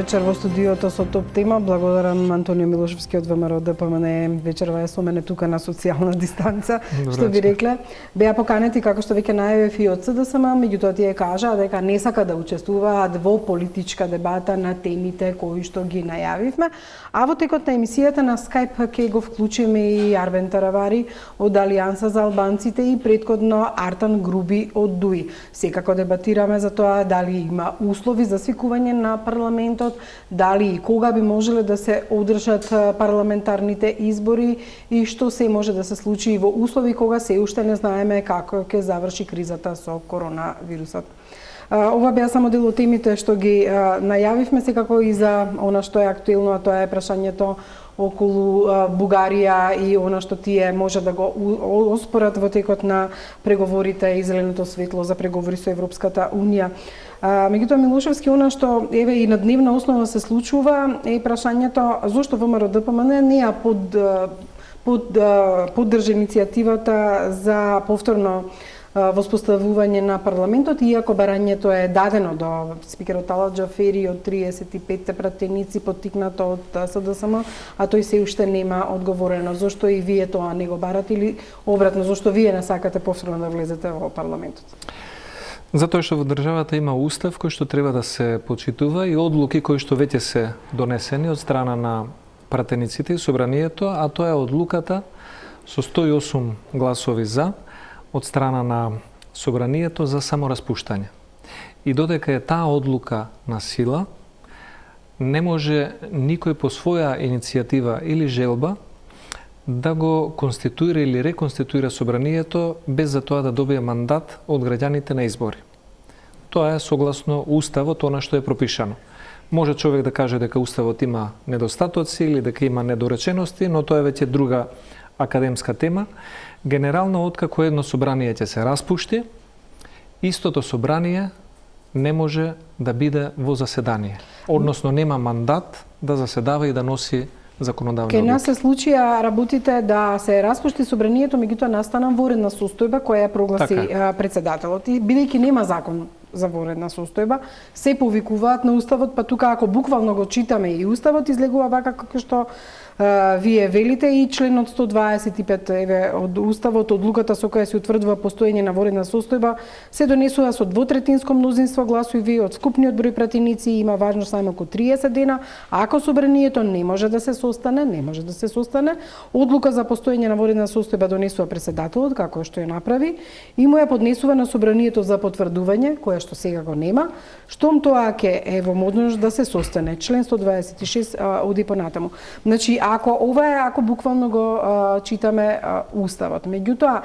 вечер во студиото со топ тема. Благодарам Антонио Милошевски од ВМРО ДПМН. Вечерва е со мене тука на социјална дистанца. Што би рекле, беа поканети како што веќе најавив и од СДСМ, меѓутоа тие кажаа дека не сака да учествуваат во политичка дебата на темите кои што ги најавивме. А во текот на емисијата на Скайп ќе го вклучиме и Арбен Таравари од Алијанса за албанците и претходно Артан Груби од ДУИ. Секако дебатираме за тоа дали има услови за свикување на парламентот, дали и кога би можеле да се одржат парламентарните избори и што се може да се случи во услови кога се уште не знаеме како ќе заврши кризата со коронавирусот. Ова беа само дел од темите што ги најавивме, секако и за она што е актуелно, а тоа е прашањето околу Бугарија и она што тие може да го оспорат во текот на преговорите и зеленото светло за преговори со Европската Унија. Меѓутоа Милошевски, она што еве и на дневна основа се случува е прашањето зошто ВМРО ДПМН не ја поддржа иницијативата за повторно воспоставување на парламентот, иако барањето е дадено до спикерот Талат Џафери од 35 пратеници поттикнато од СДСМ, а тој се уште нема одговорено. Зошто и вие тоа не го барате или обратно, зошто вие не сакате повторно да влезете во парламентот? Затоа што во државата има устав кој што треба да се почитува и одлуки кои што веќе се донесени од страна на пратениците и собранието, а тоа е одлуката со 108 гласови за од страна на собранието за самораспуштање. И додека е таа одлука на сила, не може никој по своја иницијатива или желба да го конституира или реконституира собранието без за тоа да добие мандат од граѓаните на избори. Тоа е согласно уставот, она што е пропишано. Може човек да каже дека уставот има недостатоци или дека има недоречености, но тоа е веќе друга академска тема. Генерално, откако едно собрание ќе се распушти, истото собрание не може да биде во заседание. Односно, нема мандат да заседава и да носи законодавни одлуки. Ке нас одлуки. се случија работите да се распушти собранието, меѓутоа настана воредна состојба која ја прогласи председателот. И бидејќи нема закон за воредна состојба, се повикуваат на уставот, па тука ако буквално го читаме и уставот излегува вака како што вие велите и членот 125 еве од уставот, одлуката со која се утврдува постоење на воредна состојба се донесува со двотретинско мнозинство гласови од скупниот број пратеници, има важност најмалку 30 дена, а ако собранието не може да се состане, одлука за постоење на воредна состојба донесува председателот како што ја направи и му ја поднесува на собранието за потврдување, кое што сега го нема, штом тоа ќе е во можност да се состане. Член 126 оди понатаму. Значи, ако буквално го читаме уставот. Меѓутоа,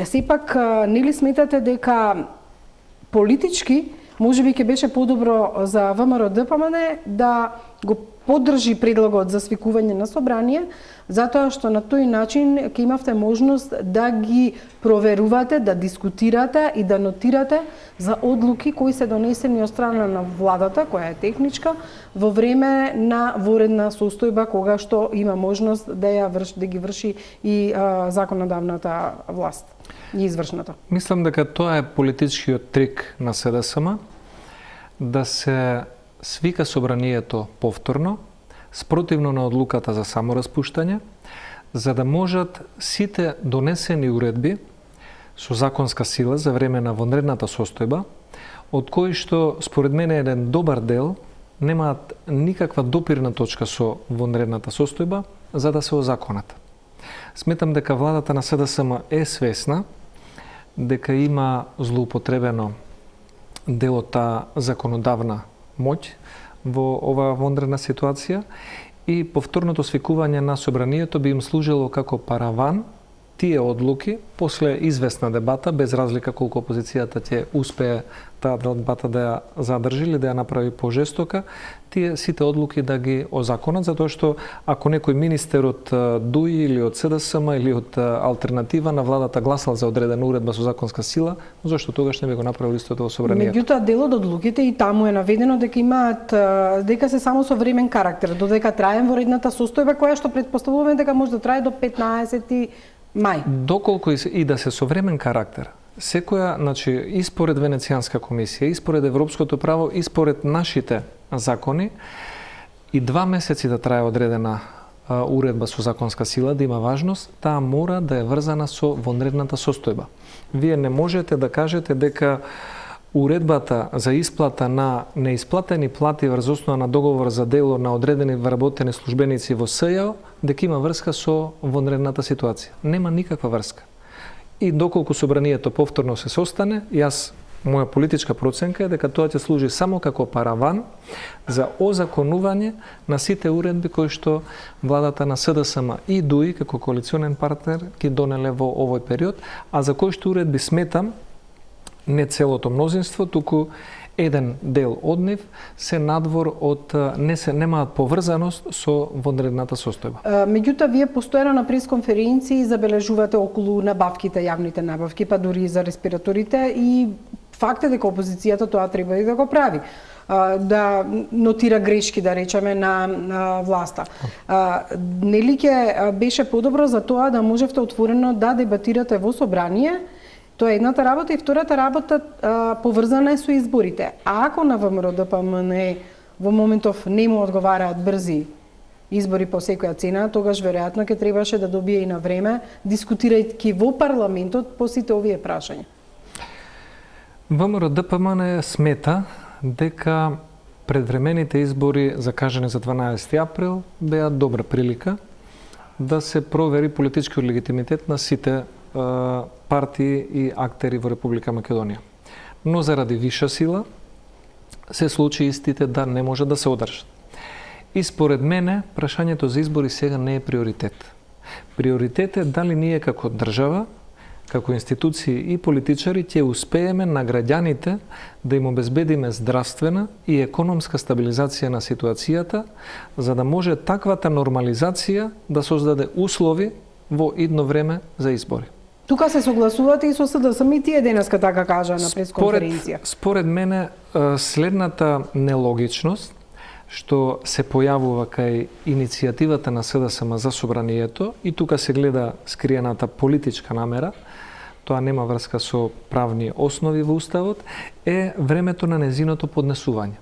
сепак нели сметате дека политички можеби ќе беше подобро за ВМРО ДПМН да го поддржи предлогот за свикување на собрание, затоа што на тој начин ќе имавте можност да ги проверувате, да дискутирате и да нотирате за одлуки кои се донесени од страна на владата, која е техничка, во време на воредна состојба кога што има можност да ги врши и законодавната власт и извршната. Мислам дека тоа е политичкиот трик на СДСМ да се свика собранието повторно, спротивно на одлуката за самораспуштање, за да можат сите донесени уредби со законска сила за време на вонредната состојба, од кои што според мене еден добар дел немаат никаква допирна точка со вонредната состојба за да се озаконат. Сметам дека владата на СДСМ е свесна дека има злоупотребено дел од таа законодавна моќ во оваа вонредна ситуација и повторното свикување на собранието би им служило како параван тие одлуки после известна дебата, без разлика колку опозицијата ќе успее таа дебата да ја задржи или да ја направи пожестока, тие сите одлуки да ги озаконат, затоа што ако некој министер од ДУИ или од СДСМ или од алтернатива на владата гласал за одредена уредба со законска сила, зошто тогаш не би го направил истото во собранието? Меѓутоа, дел од одлуките и таму е наведено дека имаат дека се само со времен карактер, додека трае воредната состојба која што претпоставуваме дека може да трае до 15 мај. Доколку и да се со времен карактер, секоја, значи, и според Венецијанска комисија, и според европското право, и според нашите закони и 2 месеци да трае одредена уредба со законска сила, да има важност, таа мора да е врзана со вонредната состојба. Вие не можете да кажете дека уредбата за исплата на неисплатени плати врз основа на договор за дело на одредени вработени службеници во СЈО, дека има врска со вонредната ситуација. Нема никаква врска. И доколку собранието повторно се состане, моја политичка проценка е дека тоа ќе служи само како параван за озаконување на сите уредби кои што владата на СДСМ и ДУИ како коалиционен партнер ги донеле во овој период, а за кои што уредби сметам не целото мнозинство, туку еден дел од нив се надвор од немаат поврзаност со вонредната состојба. Меѓутоа, вие постојано на пресконференции забележувате околу набавките, јавните набавки, па дури и за респираторите, и факт е дека опозицијата тоа треба и да го прави, да нотира грешки, да речеме, на власта. Нели ќе беше подобро за тоа да можевте отворено да дебатирате во собрание? Тоа е едната работа, и втората работа поврзана е со изборите. А ако на ВМРО-ДПМН во моментов не му одговараат брзи избори по секоја цена, тогаш веројатно ќе требаше да добие и на време, дискутирајќи во парламентот по сите овие прашања. ВМРО-ДПМН смета дека предвремените избори закажани за 12 април беа добра прилика да се провери политичкиот легитимитет на сите партии и актери во Република Македонија. Но заради виша сила се случи истите да не може да се одржат. И според мене, прашањето за избори сега не е приоритет. Приоритет е дали ние како држава, како институции и политичари ќе успееме на граѓаните да им обезбедиме здравствена и економска стабилизација на ситуацијата, за да може таквата нормализација да создаде услови во идно време за избори. Тука се согласувате и со СДСМ, и тие денеска така кажа на пресконференција. Според мене, следната нелогичност што се појавува кај иницијативата на СДСМ за собранието, и тука се гледа скриената политичка намера, тоа нема врска со правни основи во Уставот, е времето на незиното поднесување.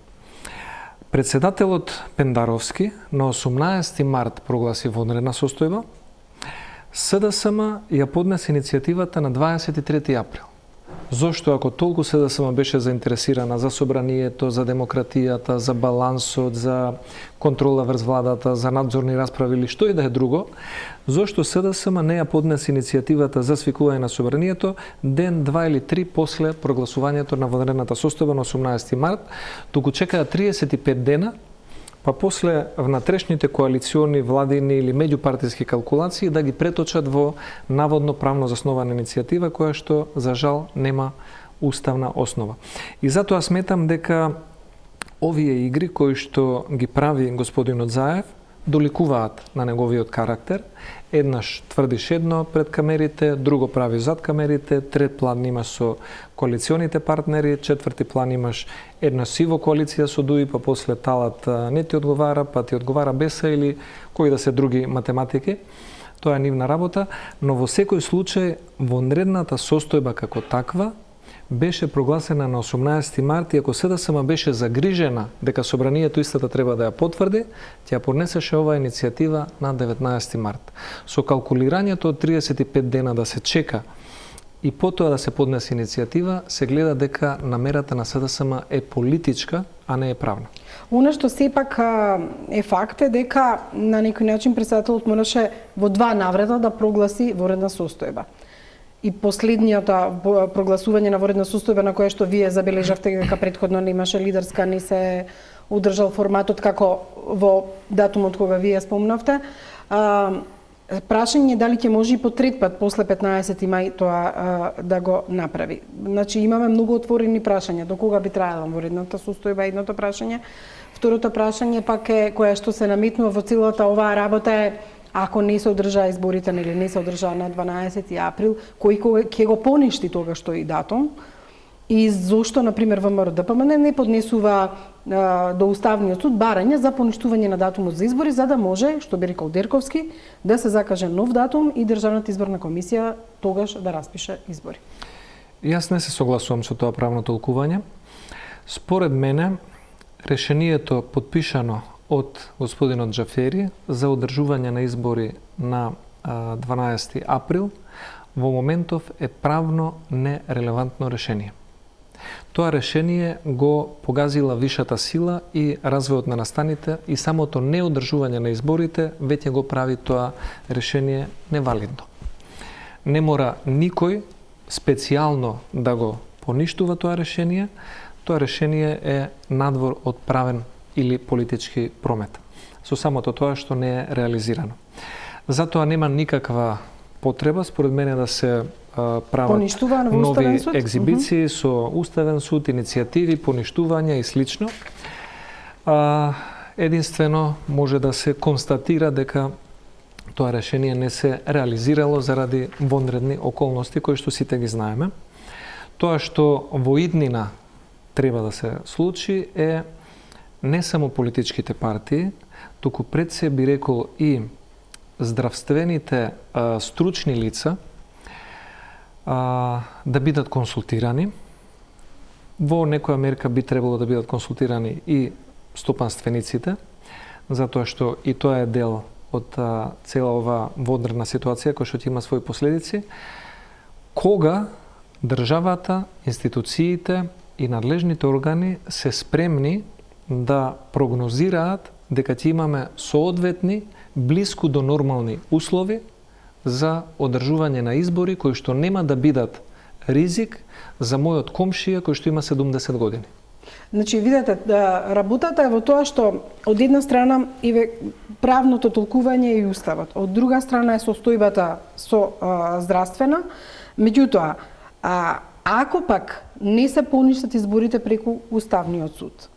Председателот Пендаровски на 18 март прогласи вонредна состојба, СДСМ ја поднесе иницијативата на 23 април. Зошто, ако толку СДСМ беше заинтересирана за собранието, за демократијата, за балансот, за контрола врз владата, за надзорни расправи или што и да е друго, зошто СДСМ не ја поднесе иницијативата за свикување на собранието ден, 2 или 3 после прогласувањето на вонредната состојба на 18 март, туку чекаа 35 дена, па после внатрешните коалициони, владини или меѓупартиски калкулации да ги преточат во наводно правно заснована иницијатива која што за жал нема уставна основа. И затоа сметам дека овие игри кои што ги прави господинот Заев доликуваат на неговиот карактер. Еднаш тврдиш едно пред камерите, друго прави зад камерите, трет план имаш со коалиционите партнери, четврти план имаш една сиво коалиција со ДУИ, па после талат не ти одговара, па ти одговара БЕСА или кои да се други математики. Тоа е нивна работа, но во секој случај вонредната состојба како таква беше прогласена на 18 март и ако СДСМ беше загрижена дека собранието истата треба да ја потврди, ќе ја поднесеше оваа иницијатива на 19 март. Со калкулирањето од 35 дена да се чека и потоа да се поднесе иницијатива, се гледа дека намерата на СДСМ е политичка, а не е правна. Оно што сепак е факт е дека на некој начин председателот мораше во 2 наврата да прогласи воредна состојба. И последнијата прогласување на воредна состојба на која што вие забележавте дека претходно немаше лидерска, не се одржал форматот како во датумот кога вие спомнавте. Прашање дали ќе може и по трет пат после 15 мај тоа да го направи. Значи имаме многу отворени прашања, до кога би траела воредната состојба, едното прашање. Второто прашање пак е која што се наметнува во целата оваа работа е ако не се одржаа изборите или не се одржаа на 12 април, кој ќе го поништи тогаш тој датум и зошто, например, ВМРО-ДПМН не поднесува до Уставниот суд барање за поништување на датумот за избори, за да може, што би рекол Дерковски, да се закаже нов датум и Државната изборна комисија тогаш да распише избори. Јас не се согласувам со тоа правно толкување. Според мене, решението подпишано од господинот Џафери за одржување на избори на 12 април во моментов е правно нерелевантно решение. Тоа решение го погазила вишата сила и развојот на настаните и самото неодржување на изборите веќе го прави тоа решение невалидно. Не мора никој специјално да го поништува тоа решение. Тоа решение е надвор од правен или политички промет. Со самото тоа што не е реализирано. Затоа нема никаква потреба, според мене, да се прават нови екзибиции со Уставен суд, иницијативи, поништувања и слично. Единствено може да се констатира дека тоа решение не се реализирало заради вонредни околности кои што сите ги знаеме. Тоа што во иднина треба да се случи е не само политичките партии, туку пред се би рекол и здравствените стручни лица да бидат консултирани. Во некоја мерка би требало да бидат консултирани и стопанствениците, затоа што и тоа е дел од цела ова водредна ситуација која што има своји последици, кога државата, институциите и надлежните органи се спремни да прогнозираат дека ќе имаме соодветни, блиску до нормални услови за одржување на избори кои што нема да бидат ризик за мојот комшија кој што има 70 години. Значи, видете, работата е во тоа што од една страна е правното толкување и уставот, од друга страна е состојбата со здравствена. Меѓутоа, ако пак не се поништат изборите преку Уставниот суд,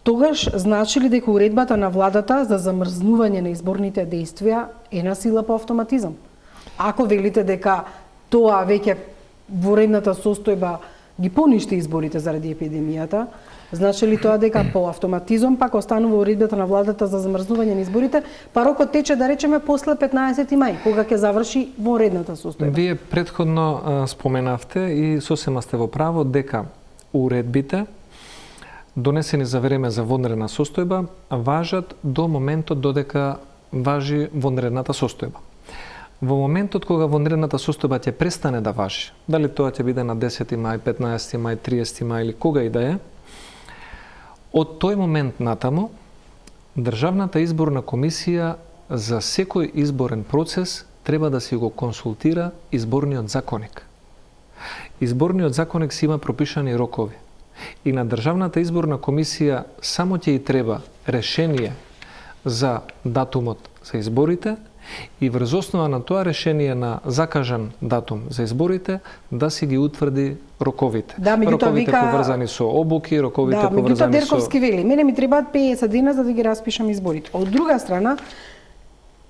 тогаш значи ли дека уредбата на владата за замрзнување на изборните действија е на сила по автоматизам? Ако велите дека тоа веќе воредната состојба ги поништи изборите заради епидемијата, значи ли тоа дека по автоматизам пак останува уредбата на владата за замрзнување на изборите, па рокот тече, да речеме, после 15 мај, кога ќе заврши воредната состојба? Вие претходно споменавте и сосема сте во право дека уредбите донесени за време за вонредна состојба важат до моментот додека важи вонредната состојба. Во моментот кога вонредната состојба ќе престане да важи, дали тоа ќе биде на 10 мај, 15 мај, 30 мај или кога и да е, од тој момент натаму Државната изборна комисија за секој изборен процес треба да си го консултира изборниот законник. Изборниот законник си има пропишани рокови. И на Државната изборна комисија само ќе и треба решение за датумот за изборите и врз основа на тоа решение на закажан датум за изборите да си ги утврди роковите. Да, роковите поврзани со обуки, роковите поврзани со... Да, Дерковски вели, мене ми требаат 50 дена за да ги распишам изборите. Од друга страна,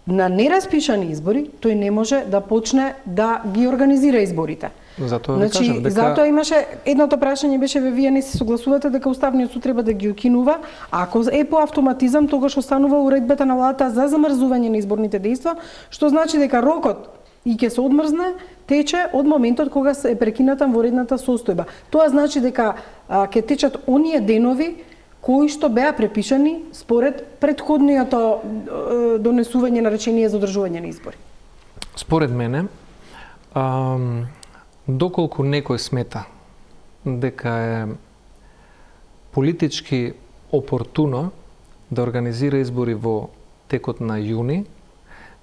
на нераспишани избори, тој не може да почне да ги организира изборите. Затоа ви кажам дека... Затоа имаше, едното прашање беше, вие не се согласувате дека Уставниот суд треба да ги укинува, ако е по автоматизам, тогаш останува уредбата на владата за замрзување на изборните дејства, што значи дека рокот и ќе се одмрзне, тече од моментот кога е прекината воредната состојба. Тоа значи дека ќе течат оние денови кои што беа препишани според претходниото донесување на решение за одржување на избори. Според мене, доколку некој смета дека е политички опортуно да организира избори во текот на јуни,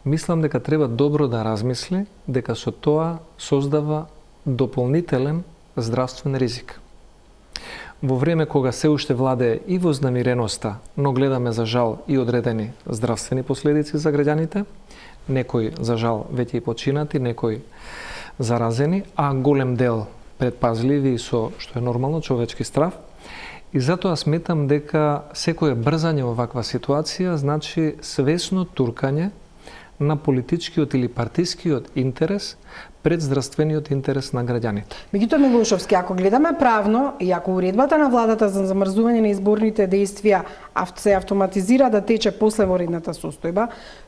мислам дека треба добро да размисли дека со тоа создава дополнителен здравствен ризик. Во време кога се уште владее и вознамиреноста, но гледаме за жал и одредени здравствени последици за граѓаните, некои за жал веќе и починати, некои заразени, а голем дел предпазливи и со, што е нормално, човечки страв. И затоа сметам дека секое брзање во ваква ситуација значи свесно туркање на политичкиот или партискиот интерес пред здравствениот интерес на граѓаните. Меѓутоа, Милошовски, ако гледаме правно и ако уредбата на владата за замрзување на изборните действија се автоматизира да тече после воредната состојба,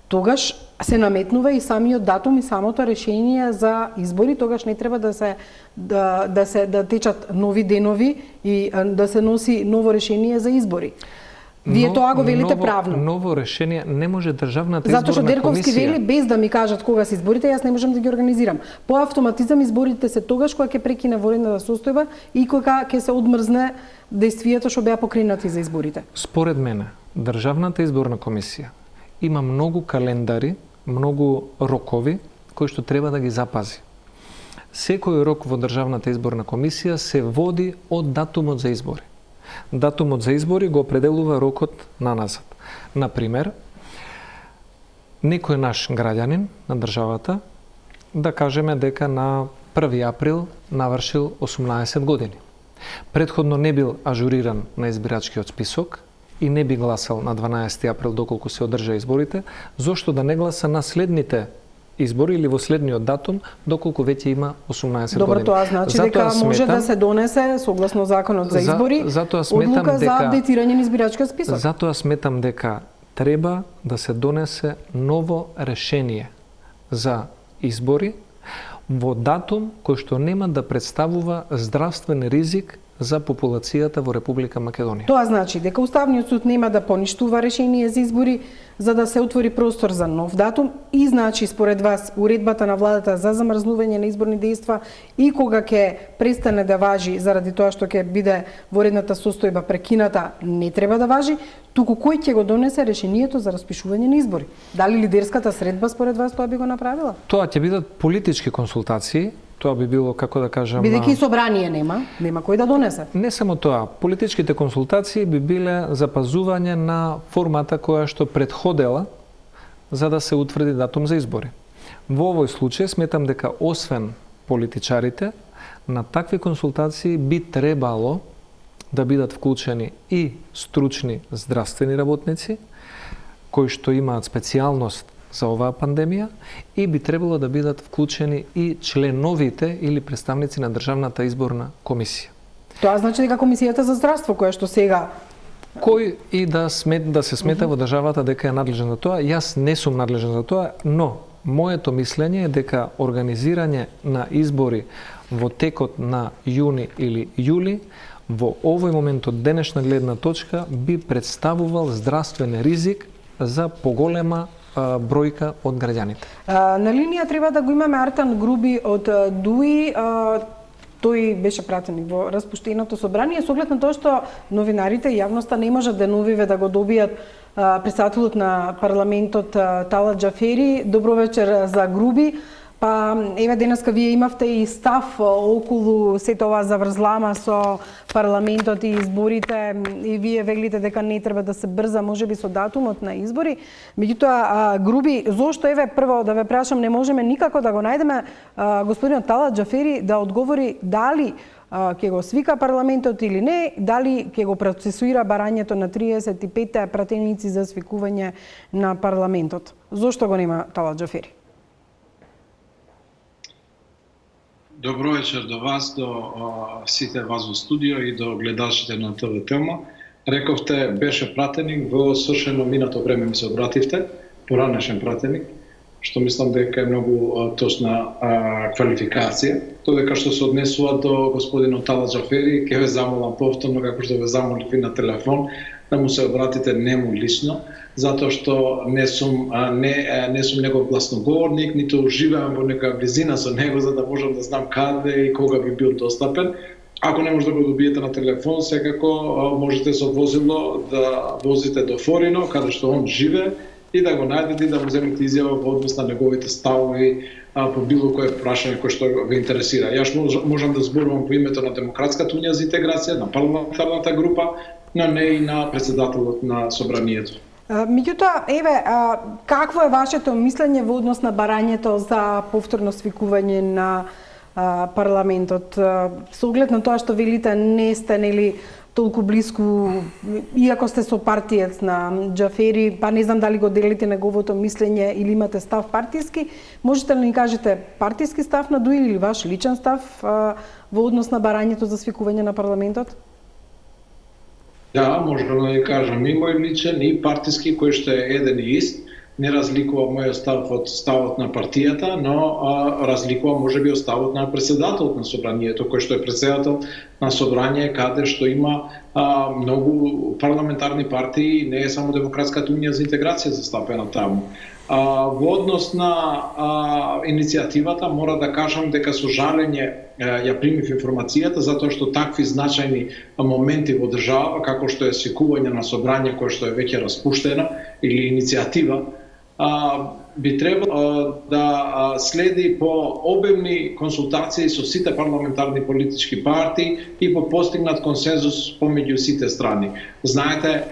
тогаш се наметнува и самиот датум и самото решение за избори, тогаш не треба да течат нови денови и да се носи ново решение за избори. Вие тоа го велите правно. Ново решение не може државната изборна комисија. Затоа што Дерковски вели без да ми кажат кога се изборите, јас не можам да ги организирам. По автоматизам изборите се тогаш кога ќе прекине воредната состојба и кога ќе се одмрзне действијата што беа покренати за изборите. Според мене, државната изборна комисија има многу календари, многу рокови кои што треба да ги запази. Секој рок во државната изборна комисија се води од датумот за избори. Датумот за избори го определува рокот на назад. Например, некој наш граѓанин на државата, да кажеме дека на 1 април навршил 18 години. Предходно не бил ажуриран на избирачкиот список и не би гласал на 12 април доколку се одржа изборите, зошто да не гласа на следните избори или во следниот датум, доколку веќе има 18 Добро, години. тоа значи дека може да се донесе, согласно законот за избори, одлука за апдейтирање на избирачкиот список. Затоа сметам дека треба да се донесе ново решение за избори во датум кој што нема да представува здравствен ризик за популацијата во Република Македонија. Тоа значи дека Уставниот суд нема да поништува решение за избори за да се отвори простор за нов датум и значи според вас уредбата на владата за замрзнување на изборни дејства и кога ќе престане да важи заради тоа што ќе биде воредната состојба прекината не треба да важи, туку кој ќе го донесе решението за распишување на избори? Дали лидерската средба според вас тоа би го направила? Тоа ќе бидат политички консултации. Тоа би било, како да кажам... Бидејќи собрание нема кој да донесе. Не само тоа, политичките консултации би биле запазување на формата која што предходела за да се утврди датум за избори. Во овој случај сметам дека освен политичарите, на такви консултации би требало да бидат вклучени и стручни здравствени работници, кои што имаат специјалност за оваа пандемија и би требало да бидат вклучени и членовите или представници на Државната изборна комисија. Тоа значи дека Комисијата за здравство, која што сега кој и да се смета во државата дека е надлежен за тоа, јас не сум надлежен за тоа, но моето мислење е дека организирање на избори во текот на јуни или јули во овој момент од денешна гледна точка би представувал здравствен ризик за поголема бројка од граѓаните. На линија треба да го имаме Артан Груби од ДУИ. Тој беше пратен во распуштеното собрание со оглед на тоа што новинарите и јавноста не можат деновиве да го добијат претседателот на парламентот Талат Џафери. Добро вечер за Груби. Па еве денеска вие имавте и став околу сето ова заврзлама со парламентот и изборите и вие велите дека не треба да се брза можеби со датумот на избори. Меѓутоа, Груби, зошто еве прво да ве прашам, не можеме никако да го најдеме господинот Талат Џафери да одговори дали ќе го свика парламентот или не, дали ќе го процесуира барањето на 35 пратеници за свикување на парламентот. Зошто го нема Талат Џафери? Добро вечер до вас, до сите вас во студио и до гледачите на ТВ Тема. Рековте беше пратеник, во свршено минато време ми се обративте, поранешен пратеник, што мислам дека е многу точна квалификација. Тоа дека што се однесува до господинот Талат Џафери, ќе ве замолам повторно, како што ве замолив и на телефон, да му се обратите нему лично, затоа што не сум негов гласноговорник, ниту живеам во некоја близина со него за да можам да знам каде и кога би бил достапен. Ако не може да го добиете на телефон, секако можете со возило да возите до Форино, каде што он живее, и да го најдете и да му земете изјава во однос на неговите ставови по било кое прашање кое што ве интересира. Јас можам да зборувам по името на Демократската унија за интеграција, на парламентарната група, но не и на претседателот на собранието. Меѓутоа, еве, какво е вашето мислење во однос на барањето за повторно свикување на парламентот. Со оглед на тоа што велите, не сте нели толку блиску, иако сте со партиец на Џафери, па не знам дали го делите неговото мислење или имате став партиски, можете ли ни кажете партиски став на Дуи или ваш личен став во однос на барањето за свикување на парламентот? Да, можам да ви кажам и мој личен и партиски, кој што е еден и ист. Не разликува мојот став од ставот на партијата, но разликува можеби од ставот на председателот на собранието, кој што е председател на собрание каде што има многу парламентарни партии, не е само Демократската унија за интеграција застапена таму. Во однос на иницијативата мора да кажам дека со жалење ја примив информацијата затоа што такви значајни моменти во држава како што е свикување на собрање кое што е веќе распуштено или иницијатива би требало да следи по обемни консултации со сите парламентарни политички партии и по постигнат консензус помеѓу сите страни. Знаете,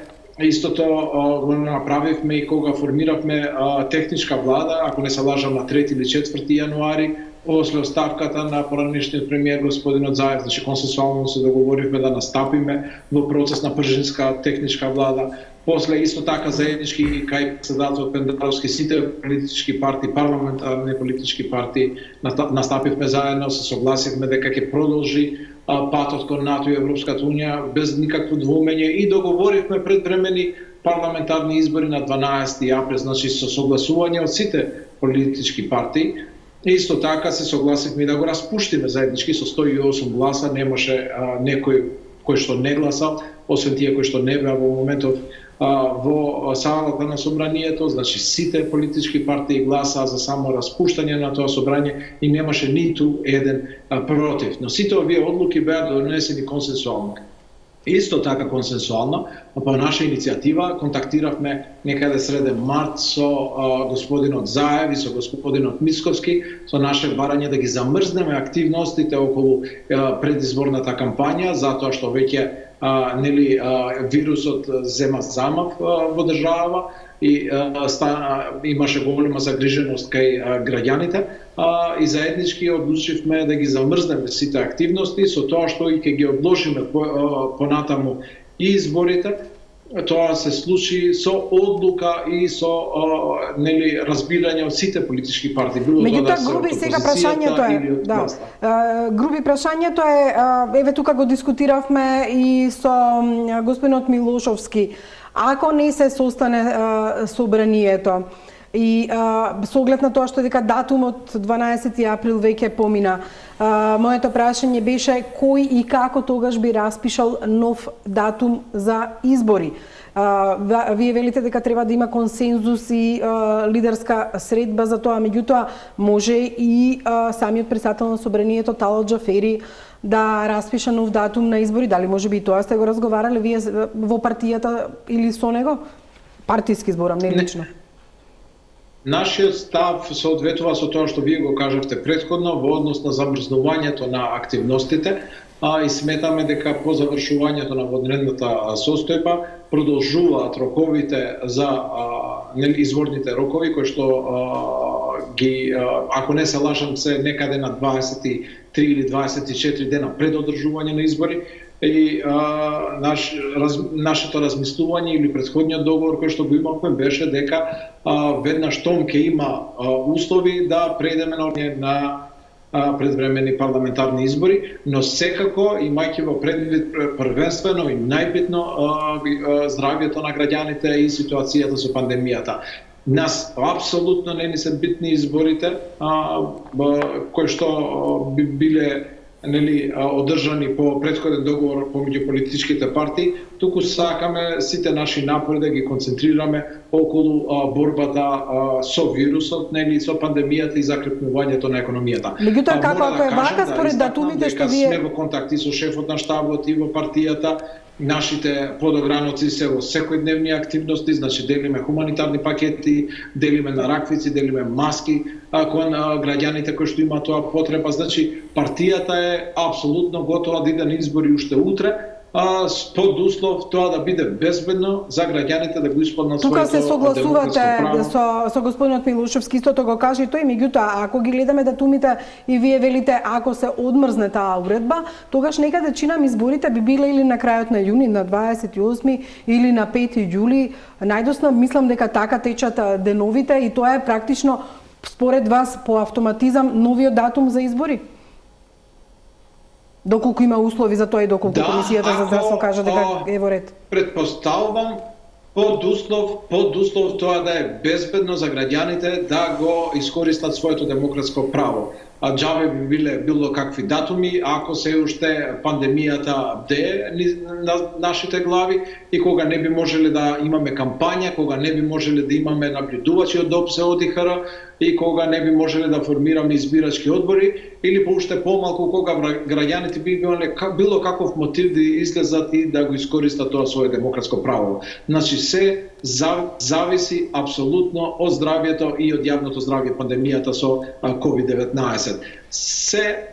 истото го направивме и кога формиравме техничка влада, ако не се лажам, на 3 или 4 јануари, после оставката на поранешниот премиер господинот Заев, значи консенсуално се договоривме да настапиме во процес на пржинска техничка влада. После исто така заеднички кај председателот Пендаровски сите политички партии, парламентарни политички партии настапивме заедно, се согласивме дека ќе продолжи патот кон НАТО и Европската унија без никакво двумење и договоривме предвремени парламентарни избори на 12 април, значи со согласување од сите политички партии. Исто така се согласивме и да го распуштиме заеднички со 108 гласа, немаше некој кој што не гласал, освен тие кои што не беа во моментов во салата на собранието, значи сите политички партии гласаа за само распуштање на тоа собрање и немаше ниту еден против. Но сите овие одлуки беа донесени консенсуално. Исто така консенсуално, по наша иницијатива контактиравме некаде среден март со господинот Заев и со господинот Мицковски со наше барање да ги замрзнеме активностите околу предизборната кампања, затоа што веќе вирусот зема замав во држава и имаше голема загриженост кај граѓаните и заеднички одлучивме да ги замрзнеме сите активности со тоа што и ќе ги одложиме понатаму и изборите. Тоа се случи со одлука и со разбирање од сите политички партии. Меѓутоа, груби сега прашањето е, груби прашањето е, еве тука го дискутиравме и со господинот Милошовски. Ако не се состане собранието и со оглед на тоа што дека датумот 12 април веќе помина, моето прашање беше кој и како тогаш би распишал нов датум за избори. Вие велите дека треба да има консензус и лидерска средба за тоа, меѓутоа може и самиот председател на собранието Талал Џафери да распише нов датум на избори. Дали може би и тоа сте го разговарале вие во партијата или со него? Партиски зборам, не лично. Нашиот став соодветува со тоа што вие го кажавте претходно во однос на замрзнувањето на активностите и сметаме дека по завршувањето на вонредната состојба продолжуваат роковите за изворните рокови кои што ги, ако не се лажам, се некаде на 23 или 24 дена пред одржување на избори и нашето размислување или претходниот договор кој што го имавме беше дека веднаш том ќе има услови да преидеме на предвремени парламентарни избори, но секако имајќи во предвид првенствено и најбитно здравјето на граѓаните и ситуацијата со пандемијата. Нас апсолутно не ни се битни изборите кои што би биле одржани по претходен договор помеѓу политичките партии, туку сакаме сите наши напори да ги концентрираме околу борбата со вирусот, со пандемијата и закрепнувањето на економијата. Меѓутоа, како ако е вака според датумите што вие сме во контакти со шефот на штабот и во партијата, нашите подограноци се во секојдневни активности, значи делиме хуманитарни пакети, делиме нараквици, делиме маски кон граѓаните кои што имаат тоа потреба. Значи партијата е апсолутно готова да иде на избори уште утре, под услов тоа да биде безбедно за граѓаните да го исполнат тука своето се согласувате право. со господинот Милушевски, истото го каже и тој, меѓутоа ако ги гледаме датумите и вие велите ако се одмрзне таа уредба, тогаш некаде чинам изборите би биле или на крајот на јуни, на 28 или на 5 јули. Најдосна мислам дека така течат деновите и тоа е практично според вас по автоматизам новиот датум за избори? Доколку има услови за тоа и доколку Комисијата за здравство каже дека е во ред. Предпоставувам под услов тоа да е безбедно за граѓаните да го искористат своето демократско право. А џабе би било какви датуми ако се уште пандемијата бде на нашите глави и кога не би можеле да имаме кампања, кога не би можеле да имаме наблюдувачи од ОПСЕ, од ИХР и кога не би можеле да формираме избирачки одбори или уште помалку кога граѓаните би имале било каков мотив да излезат и да го искористат тоа свое демократско право. Значи се зависи апсолутно од здравјето и од јавното здравје пандемијата со COVID-19.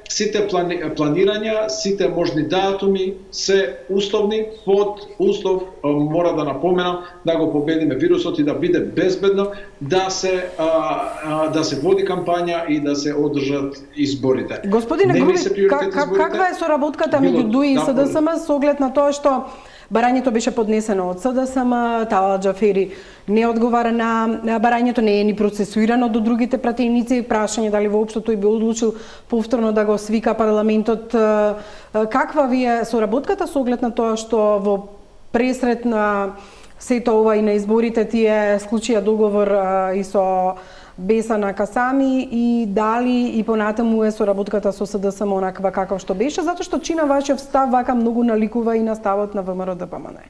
Сите планирања, сите можни датуми се условни, под услов мора да напоменам да го победиме вирусот и да биде безбедно да се води кампања и да се одржат изборите. Господине Груби, каква е соработката меѓу ДУИ и СДСМ со оглед на тоа што барањето беше поднесено од СДСМ, Талат Џафери не одговара на барањето, не е ни процесуирано до другите пратеници, прашање дали воопшто тој би одлучил повторно да го свика парламентот. Каква ви е соработката со оглед на тоа што во пресред на сето ова и на изборите тие склучија договор и со Беса на Касами и дали и понатаму е соработката со СДСМ онаква каков што беше, затоа што чина вашиот став вака многу наликува и на ставот на ВМРО-ДПМН.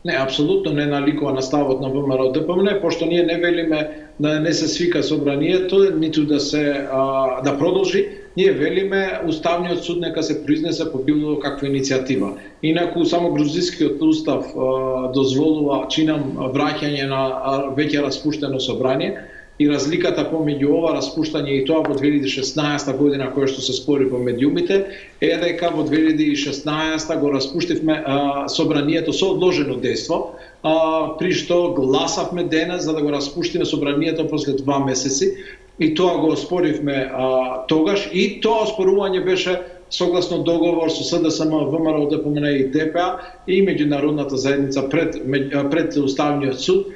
Не, апсолутно не наликува на ставот на ВМРО-ДПМН, пошто ние не велиме да не се свика собранието, ниту да се да продолжи. Ние велиме Уставниот суд нека се произнесе по било каква иницијатива. Инаку само грузискиот устав дозволува чинам враќање на веќе распуштено собрание и разликата помеѓу ова распуштање и тоа во 2016 година кое што се спори по медиумите е дека во 2016 го распуштивме собранието со одложено дејство, при што гласавме денес за да го распуштиме собранието после 2 месеци. И тоа го оспоривме тогаш и тоа оспорување беше согласно договор со СДСМ, ВМРО, ДПМН и ДПА и меѓународната заедница пред Уставниот суд,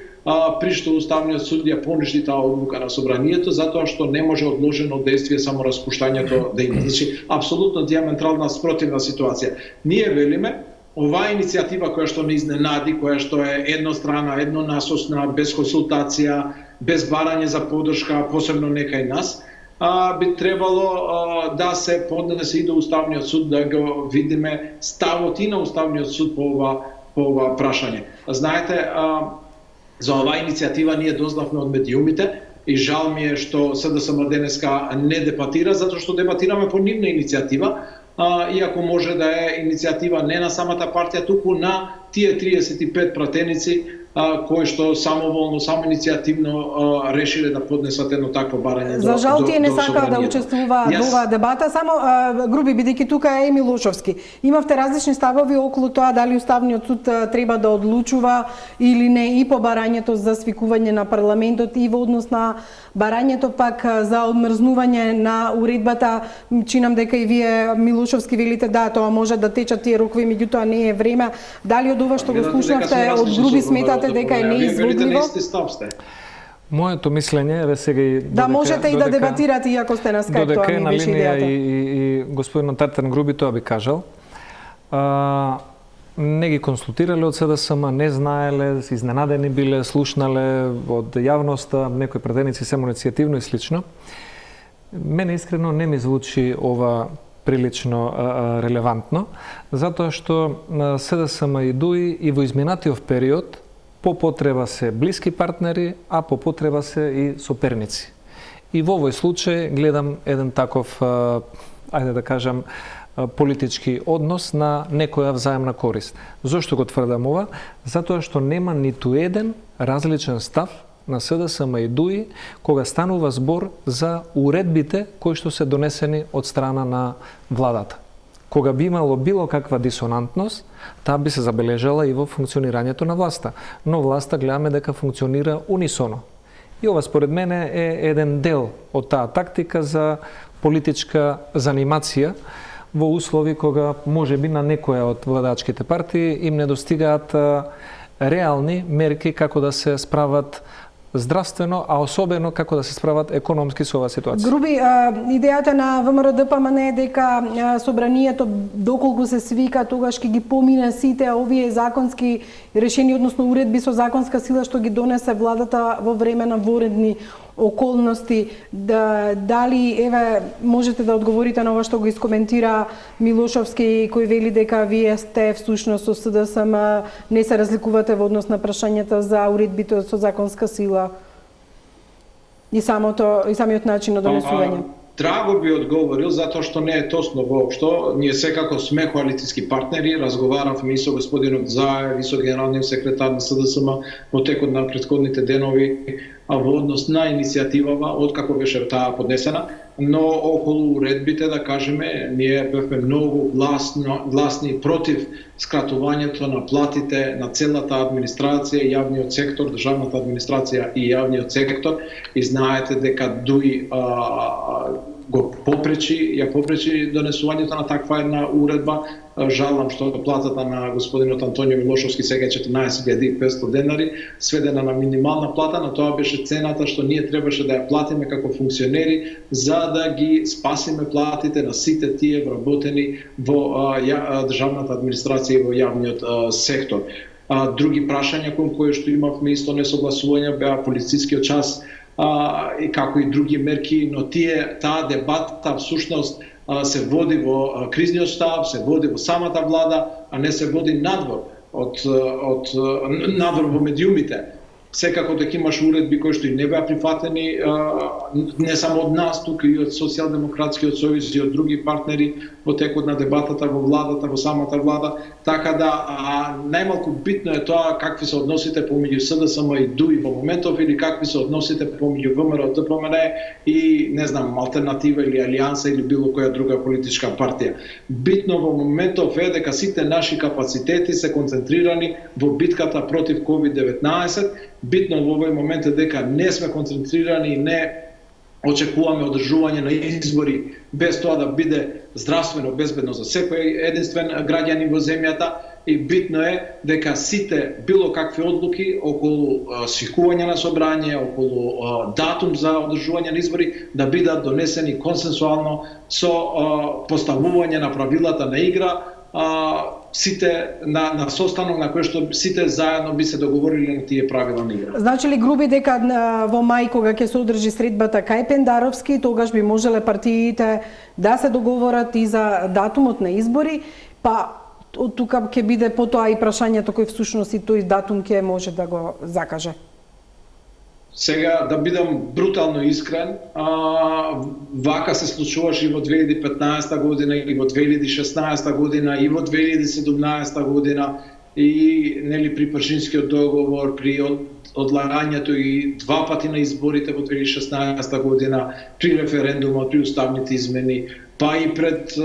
при што Уставниот суд ја поништи таа одлука на собранието затоа што не може одложено действие само распуштањето да има. Значи апсолутно диаметрална спротивна ситуација. Ние велиме оваа иницијатива која што не изненади, која што е еднострана, еднонасосна, без консултација, без барање за подршка, посебно некај нас, би требало да се поднесе и до Уставниот суд да го видиме ставот и на Уставниот суд по ова прашање. Знаете, за оваа иницијатива ние дознавме од медиумите и жал ми е што СДСМ денеска не дебатира, затоа што дебатираме по нивна иницијатива, иако може да е иницијатива не на самата партија, туку на тие 35 пратеници кои што самоволно, самоиницијативно решиле да поднесат едно такво барање. За жал тие не сакаа да учествуваат во оваа дебата, само Груби, бидејќи тука е Милошовски. Имавте различни ставови околу тоа дали Уставниот суд треба да одлучува или не и по барањето за свикување на парламентот и во однос на барањето пак за одмрзнување на уредбата. Чинам дека и вие Милошовски велите да, тоа може да течат тие рокови, меѓутоа не е време. Дали од ова што го слушнавте од Груби сметате дека е неизводливо? Моето мислење е сега и да можете и да дебатирате иако сте на Скайп, тоа ми беше идејата. И господинот Тартан Груби тоа би кажал. Не ги консултирале од СДСМ, не знаеле, изненадени биле, слушнале од јавноста, некои пратеници самоиницијативно и слично. Мене искрено не ми звучи ова прилично релевантно, затоа што СДСМ и ДУИ и во изминатиот период по потреба се блиски партнери, а по потреба се и соперници. И во овој случај гледам еден таков, ајде да кажам, политички однос на некоја взаемна корист. Зошто го тврдам ова? Затоа што нема ниту еден различен став на СДСМ и ДУИ кога станува збор за уредбите кои што се донесени од страна на владата. кога би имало било каква дисонантност, таа би се забележала и во функционирањето на власта. Но власта гледаме дека функционира унисоно. И ова според мене е еден дел од таа тактика за политичка занимација во услови кога можеби на некоја од владачките партии им недостигаат реални мерки како да се справат здравствено, а особено како да се справат економски со оваа ситуација. Груби, идејата на ВМРО-ДПМН е дека собранието доколку се свика тогаш ќе ги помине сите овие законски решени, односно уредби со законска сила што ги донесе владата во време на воредни околности. Дали, еве, можете да одговорите на ова што го искоментира Милошовски, кој вели дека вие сте всушност со СДСМ, не се разликувате во однос на прашањата за уредбите со законска сила и самиот начин на донесување? Драго би одговорил, затоа што не е тосно воопшто. Ние секако сме коалицијски партнери, разговаравме и со господинот Заев, и со генералниот секретар на СДСМ во текот на претходните денови во однос на иницијативава, откако беше таа поднесена, но околу уредбите, да кажеме, ние бевме многу гласни против скратувањето на платите на целата администрација, јавниот сектор, државната администрација и јавниот сектор, и знаете дека ДУИ го попречи донесувањето на таква една уредба. Жалам што платата на господинот Антонио Милошовски сега е 14.500 денари, сведена на минимална плата, но тоа беше цената што ние требаше да ја платиме како функционери за да ги спасиме платите на сите тие вработени во државната администрација и во јавниот сектор. Други прашања кон кои што имавме исто несогласувања беа полицискиот час и како и други мерки, но таа дебата всушност се води во кризниот штаб, се води во самата влада, а не се води надвор надвор во медиумите. Секако дека имаш уредби кои што и не беа прифатени не само од нас, тука и од Социјалдемократскиот сојуз и од други партнери во текот на дебатата во владата, во самата влада, така да најмалку битно е тоа какви се односите помеѓу СДСМ и ДУИ во моментов или какви се односите помеѓу ВМРО, ДПМН и не знам алтернатива или алијанса или било која друга политичка партија. Битно во моментов е дека сите наши капацитети се концентрирани во битката против COVID-19. Битно во овој момент е дека не сме концентрирани и не очекуваме одржување на избори без тоа да биде здравствено безбедно за секој единствен граѓанин во земјата, и битно е дека сите било какви одлуки околу свикување на собрање, околу датум за одржување на избори да бидат донесени консенсуално со поставување на правилата на игра, сите на состанок на кој што сите заедно би се договориле на тие правила на игра. Значи ли, Груби, дека во мај кога ќе се одржи средбата кај Пендаровски, тогаш би можеле партиите да се договорат и за датумот на избори, па од тука ќе биде потоа и прашањето кој всушност и тој датум ќе може да го закаже? Сега, да бидам брутално искрен, вака се случуваше и во 2015 година, и во 2016 година, и во 2017 година, и нели при Пршинскиот договор, при одлагањето и два пати на изборите во 2016 година, при референдумот, при уставните измени, па и пред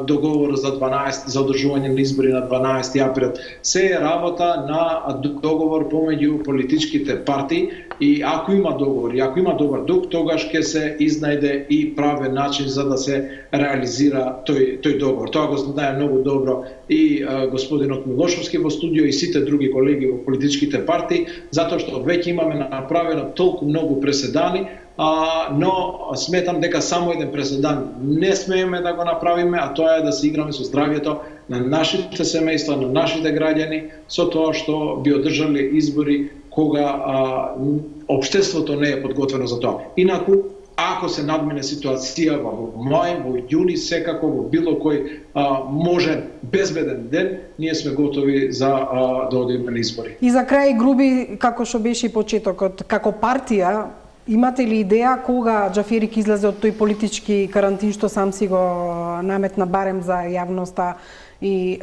договорот за одржување на избори на 12 април. Се е работа на договор помеѓу политичките партии, и ако има договор, и ако има добар дух, тогаш ќе се изнајде и правен начин за да се реализира тој договор. Тоа го знае многу добро и господинот Милошовски во студио и сите други колеги во политичките партии, затоа што веќе имаме направено толку многу преседани, но сметам дека само еден преседан не смееме да го направиме, а тоа е да се играме со здравјето на нашите семејства, на нашите граѓани, со тоа што би одржале избори кога општеството не е подготвено за тоа. Инаку, ако се надмине ситуација во мај, во јуни, секако во било кој можен безбеден ден, ние сме готови за да одиме на избори. И за крај, Груби, како што беше и почетокот, како партија Имате ли идеја кога Џафери ќе излезе од тој политички карантин што сам си го наметна барем за јавноста и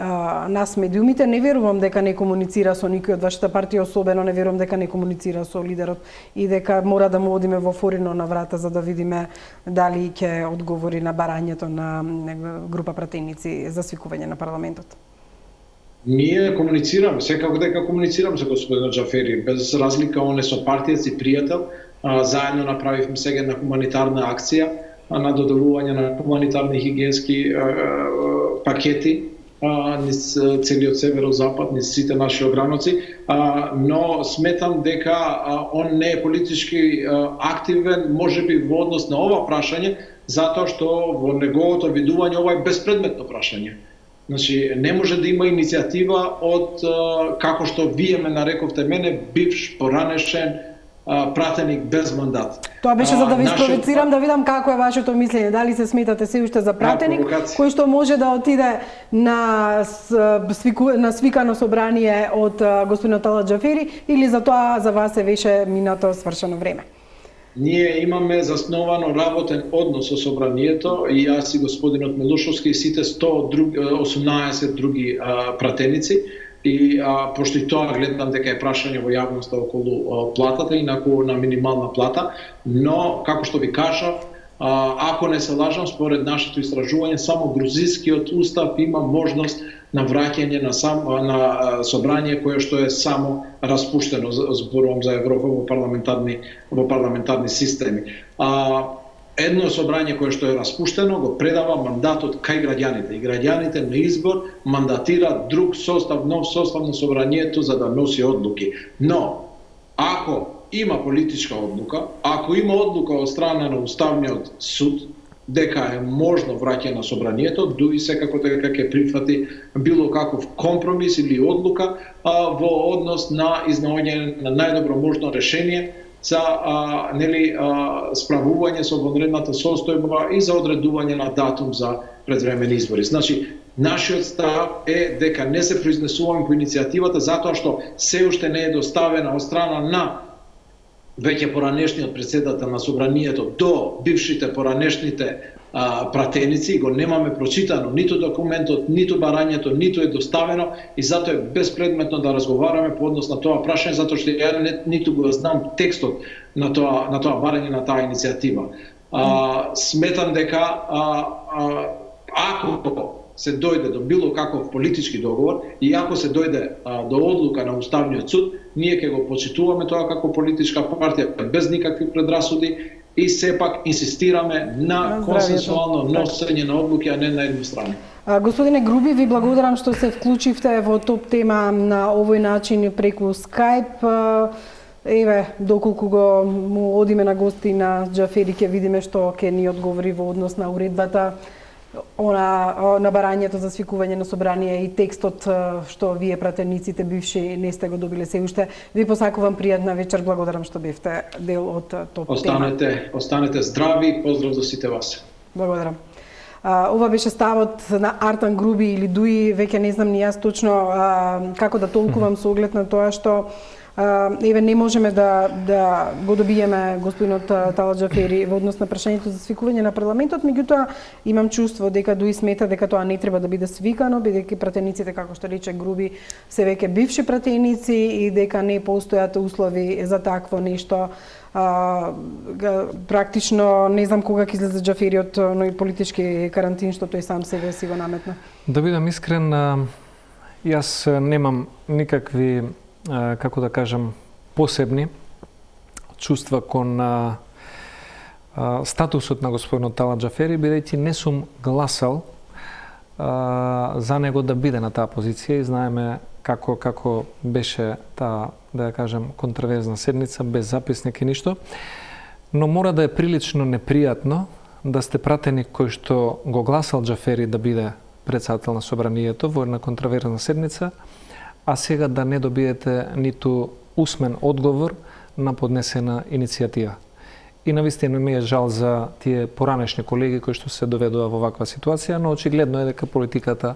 нас медиумите? Не верувам дека не комуницира со никој од вашата партија, особено не верувам дека не комуницира со лидерот и дека мора да му одиме во Форино на врата за да видиме дали ќе одговори на барањето на група пратеници за свикување на парламентот. Ние комуницираме, секако дека комуницираме со господинот Џафери, без разлика он е со партијец и пријател. Заедно направивме сега една хуманитарна акција на доделување на хуманитарни хигиенски пакети низ целиот северо-запад, низ сите наши ограници, но сметам дека он не е политички активен, можеби во однос на ова прашање, затоа што во неговото видување ова е безпредметно прашање. Значи, не може да има иницијатива од, како што вие ме нарековте мене, бивш, поранешен пратеник без мандат. Тоа беше за да ви спровоцирам да видам како е вашето мислење, дали се сметате се уште за пратеник кој што може да отиде на свикано собрание од господинот Талат Џафери, или за тоа за вас се беше минато свршено време? Ние имаме засновано работен однос со собранието и јас и господинот Милушовски и сите 118 други пратеници. И пошто и тоа гледам дека е прашање во јавноста околу платата и на минимална плата, но како што ви кажав, ако не се лажам, според нашето истражување, само грузискиот устав има можност на враќање на собрание кое што е само распуштено, зборувам за Европа во парламентарни системи. Едно собрание кое што е распуштено го предава мандатот кај граѓаните и граѓаните на избор мандатира друг состав, нов состав на собранието за да носи одлуки. Но ако има политичка одлука, ако има одлука од страна на Уставниот суд дека е можно враќање на собранието, дуи секако дека ќе прифати било каков компромис или одлука во однос на изнаоѓање на најдобро можно решение за справување со вонредната состојба и за одредување на датум за предвремени избори. Значи, нашиот став е дека не се произнесуваме по иницијативата затоа што се уште не е доставена од страна на веќе поранешниот председател на собранието до бившите поранешните пратеници, го немаме прочитано ниту документот, ниту барањето, ниту е доставено и затоа е безпредметно да разговараме по однос на тоа прашање, затоа што ја ниту го знам текстот на тоа барање, на таа иницијатива. Сметам дека ако се дојде до било каков политички договор и ако се дојде до одлука на Уставниот суд, ние ќе го почитуваме тоа како политичка партија без никакви предрасуди и сепак инсистираме на консенсуално носење на одлуки, а не на еднострани. Господине Груби, ви благодарам што се вклучивте во топ тема на овој начин преку Skype. Еве, доколку го му одиме на гости на Џафери, ќе видиме што ќе ни одговори во однос на уредбата на барањето за свикување на собрание и текстот што вие пратениците бивши не сте го добиле се уште. Ви посакувам пријатна вечер, благодарам што бевте дел од топ тема. Останете здрави, поздрав за сите вас. Благодарам. Ова беше ставот на Артан Груби или Дуи, веќе не знам ни јас точно како да толкувам со оглед на тоа што еве не можеме да го добиеме господинот Талат Џафери во однос на прашањето за свикување на парламентот, меѓутоа имам чувство дека Дуи смета дека тоа не треба да биде свикано, бидејќи пратениците, како што рече Груби, се веќе бивши пратеници и дека не постојат услови за такво нешто. Практично не знам кога ќе излезе Џафери од ној политички карантин што тој сам себе си го наметна. Да бидам искрен, јас немам никакви, како да кажам, посебни чувства кон статусот на господинот Талат Џафери, бидејќи не сум гласал за него да биде на таа позиција и знаеме како беше таа, да ја кажем, контраверзна седница, без записник и ништо. Но мора да е прилично непријатно да сте пратеник кој што го гласал Џафери да биде председател на собранието во една контраверзна седница, а сега да не добиете ниту усмен одговор на поднесена иницијатива. И навистина ми е жал за тие поранешни колеги кои што се доведува во ваква ситуација, но очигледно е дека политиката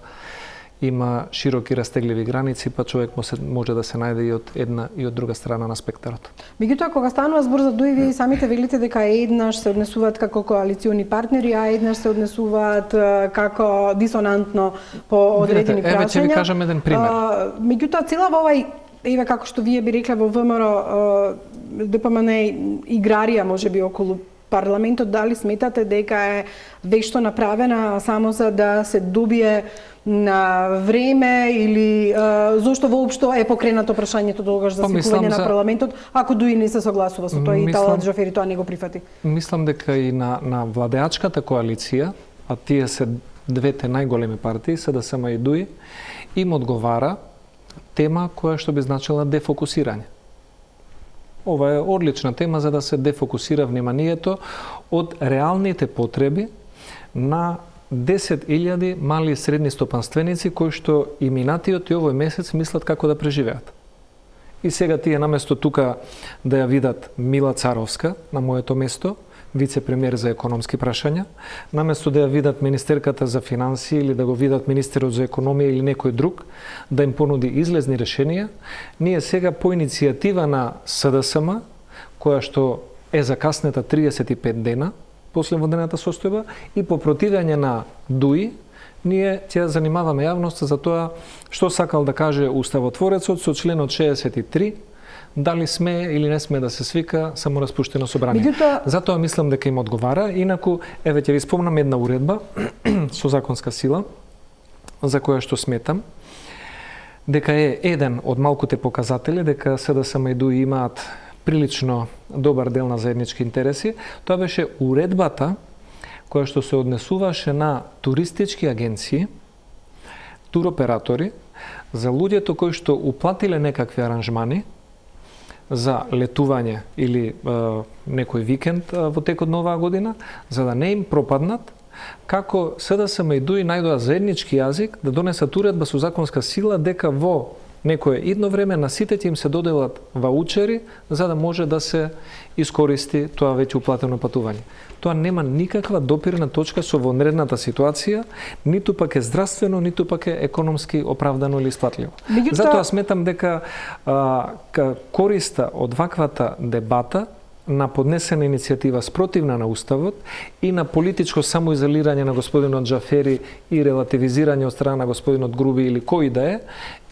има широки растегливи граници, па човек може да се најде и од една и од друга страна на спектарот. Меѓутоа, кога станува збор за ДУИ, вие самите велите дека еднаш се однесуваат како коалициони партнери, а еднаш се однесуваат како дисонантно по одредени прашања. Еве ќе ви кажам еден пример. Меѓутоа, цела во овај, еве како што вие би рекле во ВМРО, ДПМН играрија можеби околу парламентот, дали сметате дека е вешто направена само за да се добие на време или зошто воопшто е покренато прашањето тогаш за свикување на парламентот, ако ДУИ не се согласува со тоа и Талат Джафери тоа не го прифати? Мислам дека и на владеачката коалиција, а тие се двете најголеми партии, СДСМ и ДУИ, им одговара тема која што би значила дефокусирање. Ова е одлична тема за да се дефокусира вниманието од реалните потреби на 10.000 мали и средни стопанственици кои што и минатиот и овој месец мислат како да преживеат. И сега тие наместо тука да ја видат Мила Царовска на моето место, вице-премиер за економски прашања, наместо да ја видат министерката за финансии или да го видат министерот за економија или некој друг, да им понуди излезни решенија, ние сега по иницијатива на СДСМ, која што е закаснета 35 дена после водената состојба, и по противење на ДУИ, ние ќе занимаваме јавноста за тоа што сакал да каже уставотворецот со членот 63, дали сме или не сме да се свика самораспуштено собрание. Затоа мислам дека им одговара. Инаку, еве ќе ви спомнам една уредба со законска сила, за која што сметам дека е еден од малкуте показатели дека СДСМ и ДУИ имаат прилично добар дел на заеднички интереси. Тоа беше уредбата која што се однесуваше на туристички агенции, туроператори, за луѓето кои што уплатиле некакви аранжмани за летување или некој викенд во текот на оваа година, за да не им пропаднат, како СДСМ и ДУИ најдоа заеднички јазик да донесат уредба со законска сила дека во некое идно време на сите ќе им се доделат ваучери за да може да се искористи тоа веќе уплатено патување. Тоа нема никаква допирна точка со вонредната ситуација, ниту пак е здравствено, ниту пак е економски оправдано или испатливо. Затоа сметам дека користа од ваквата дебата на поднесена иницијатива спротивна на Уставот и на политичко самоизолирање на господинот Джафери и релативизирање од страна на господинот Груби или кој да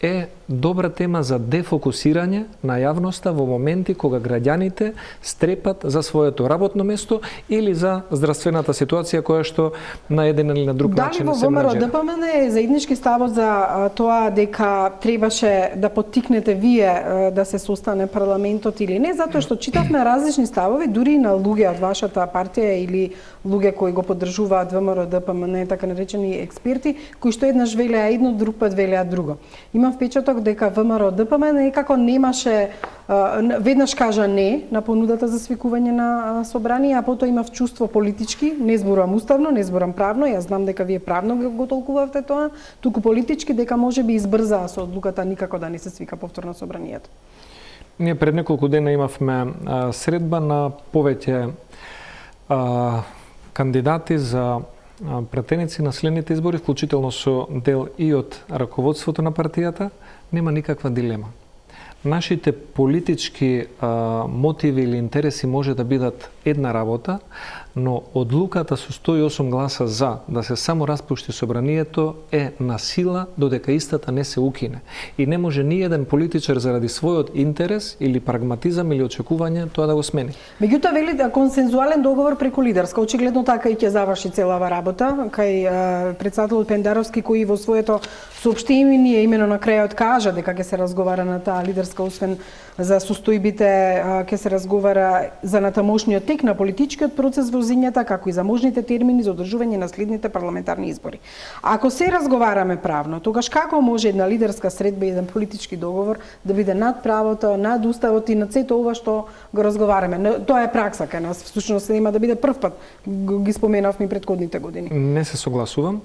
е добра тема за дефокусирање на јавноста во моменти кога граѓаните стрепат за своето работно место или за здравствената ситуација која што на еден или на друг начин се менаџира. Дали во ВМРО ДПМН е заеднички ставот за тоа дека требаше да поттикнете вие да се состане парламентот или не, затоа што читавме различни ставови, дури и на луѓе од вашата партија или луѓе кои го поддржуваат ВМРО ДПМН, така наречени експерти, кои што еднаш велеа едно, друг пат велеа друго. Имам впечаток дека ВМРО ДПМН некако немаше, веднаш кажа не на понудата за свикување на собрание, а потоа имав чувство политички, не зборам уставно, не зборам правно, јас знам дека вие правно го толкувавте тоа, туку политички дека можеби избрзаа со одлуката никако да не се свика повторно собранието. Ние пред неколку дена имавме средба на повеќе кандидати за пратеници на следните избори, вклучително со дел и од раководството на партијата. Нема никаква дилема. Нашите политички мотиви или интереси може да бидат една работа, но одлуката со 108 гласа за да се само распушти собранието е на сила додека истата не се укине. И не може ни еден политичар заради својот интерес или прагматизам или очекување тоа да го смени. Меѓутоа вели да консензуален договор преку лидерска. Очигледно така и ќе заврши целава работа. Кај председателот Пендаровски кој во своето соопштение имено на крајот кажа дека ќе се разговара на таа лидерска, освен за состојбите, ќе се разговара за натамошниот тек на политичкиот процес во земјата, како и за можните термини за одржување на следните парламентарни избори. Ако се разговараме правно, тогаш како може една лидерска средба и еден политички договор да биде над правото, над уставот и над сето ова што го разговараме? Тоа е пракса кај нас, всушност нема да биде прв пат, ги споменавме предходните години. Не се согласувам,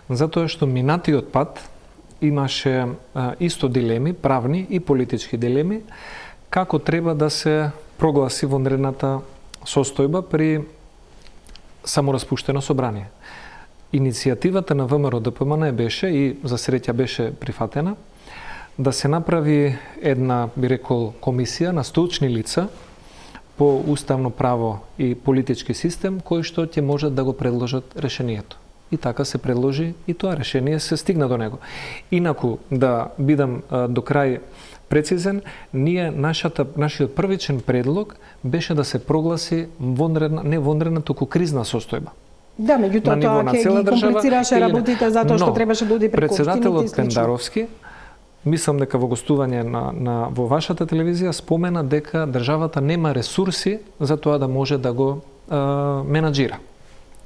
затоа што минатиот пат имаше исто дилеми, правни и политички дилеми, како треба да се прогласи вонредната состојба при самораспуштено собрание. иницијативата на ВМРО-ДПМН беше и за среќа беше прифатена да се направи една, би рекол, комисија на стручни лица по уставно право и политички систем кои што ќе можат да го предложат решението. И така се предложи и тоа решение се стигна до него. Инаку, да бидам до крај прецизен, нашиот првичен предлог беше да се прогласи не вонредна, туку кризна состојба. Да, меѓутоа тоа ќе ги комплицираше работите затоа што требаше да оди преку председателот Пендаровски, мислам дека во гостување во вашата телевизија спомена дека државата нема ресурси за тоа да може да го менаџира.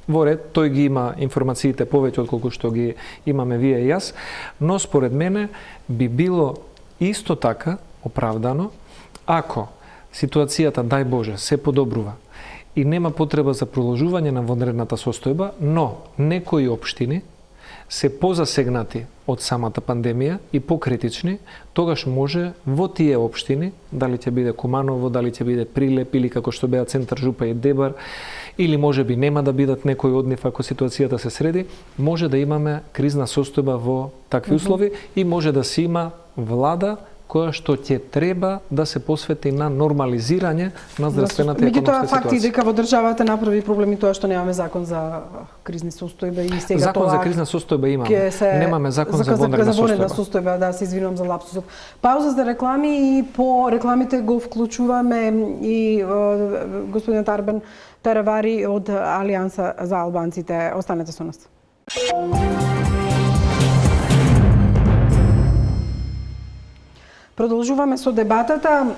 Во ред, тој ги има информациите повеќе отколку што ги имаме вие и јас, но според мене би било исто така оправдано ако ситуацијата, дај Боже, се подобрува и нема потреба за продолжување на вонредната состојба, но некои општини се позасегнати од самата пандемија и покритични, тогаш може во тие општини, дали ќе биде Куманово, дали ќе биде Прилеп или како што беа Центар Жупа и Дебар, или може би нема да бидат некои од нив ако ситуацијата се среди, може да имаме кризна состојба во такви услови и може да се има влада која што ќе треба да се посвети на нормализирање на здравствената и економска ситуација. Меѓутоа факти дека во државата направи проблеми тоа што немаме закон за кризни состојби и сега закон за кризна состојба имаме. Немаме закон за вонредна состојба. Да, се извинувам за лапсусот. Пауза за реклами и по рекламите го вклучуваме и господинот Арбен Таравари од Алијанса за албанците. Останете со нас. Продолжуваме со дебатата.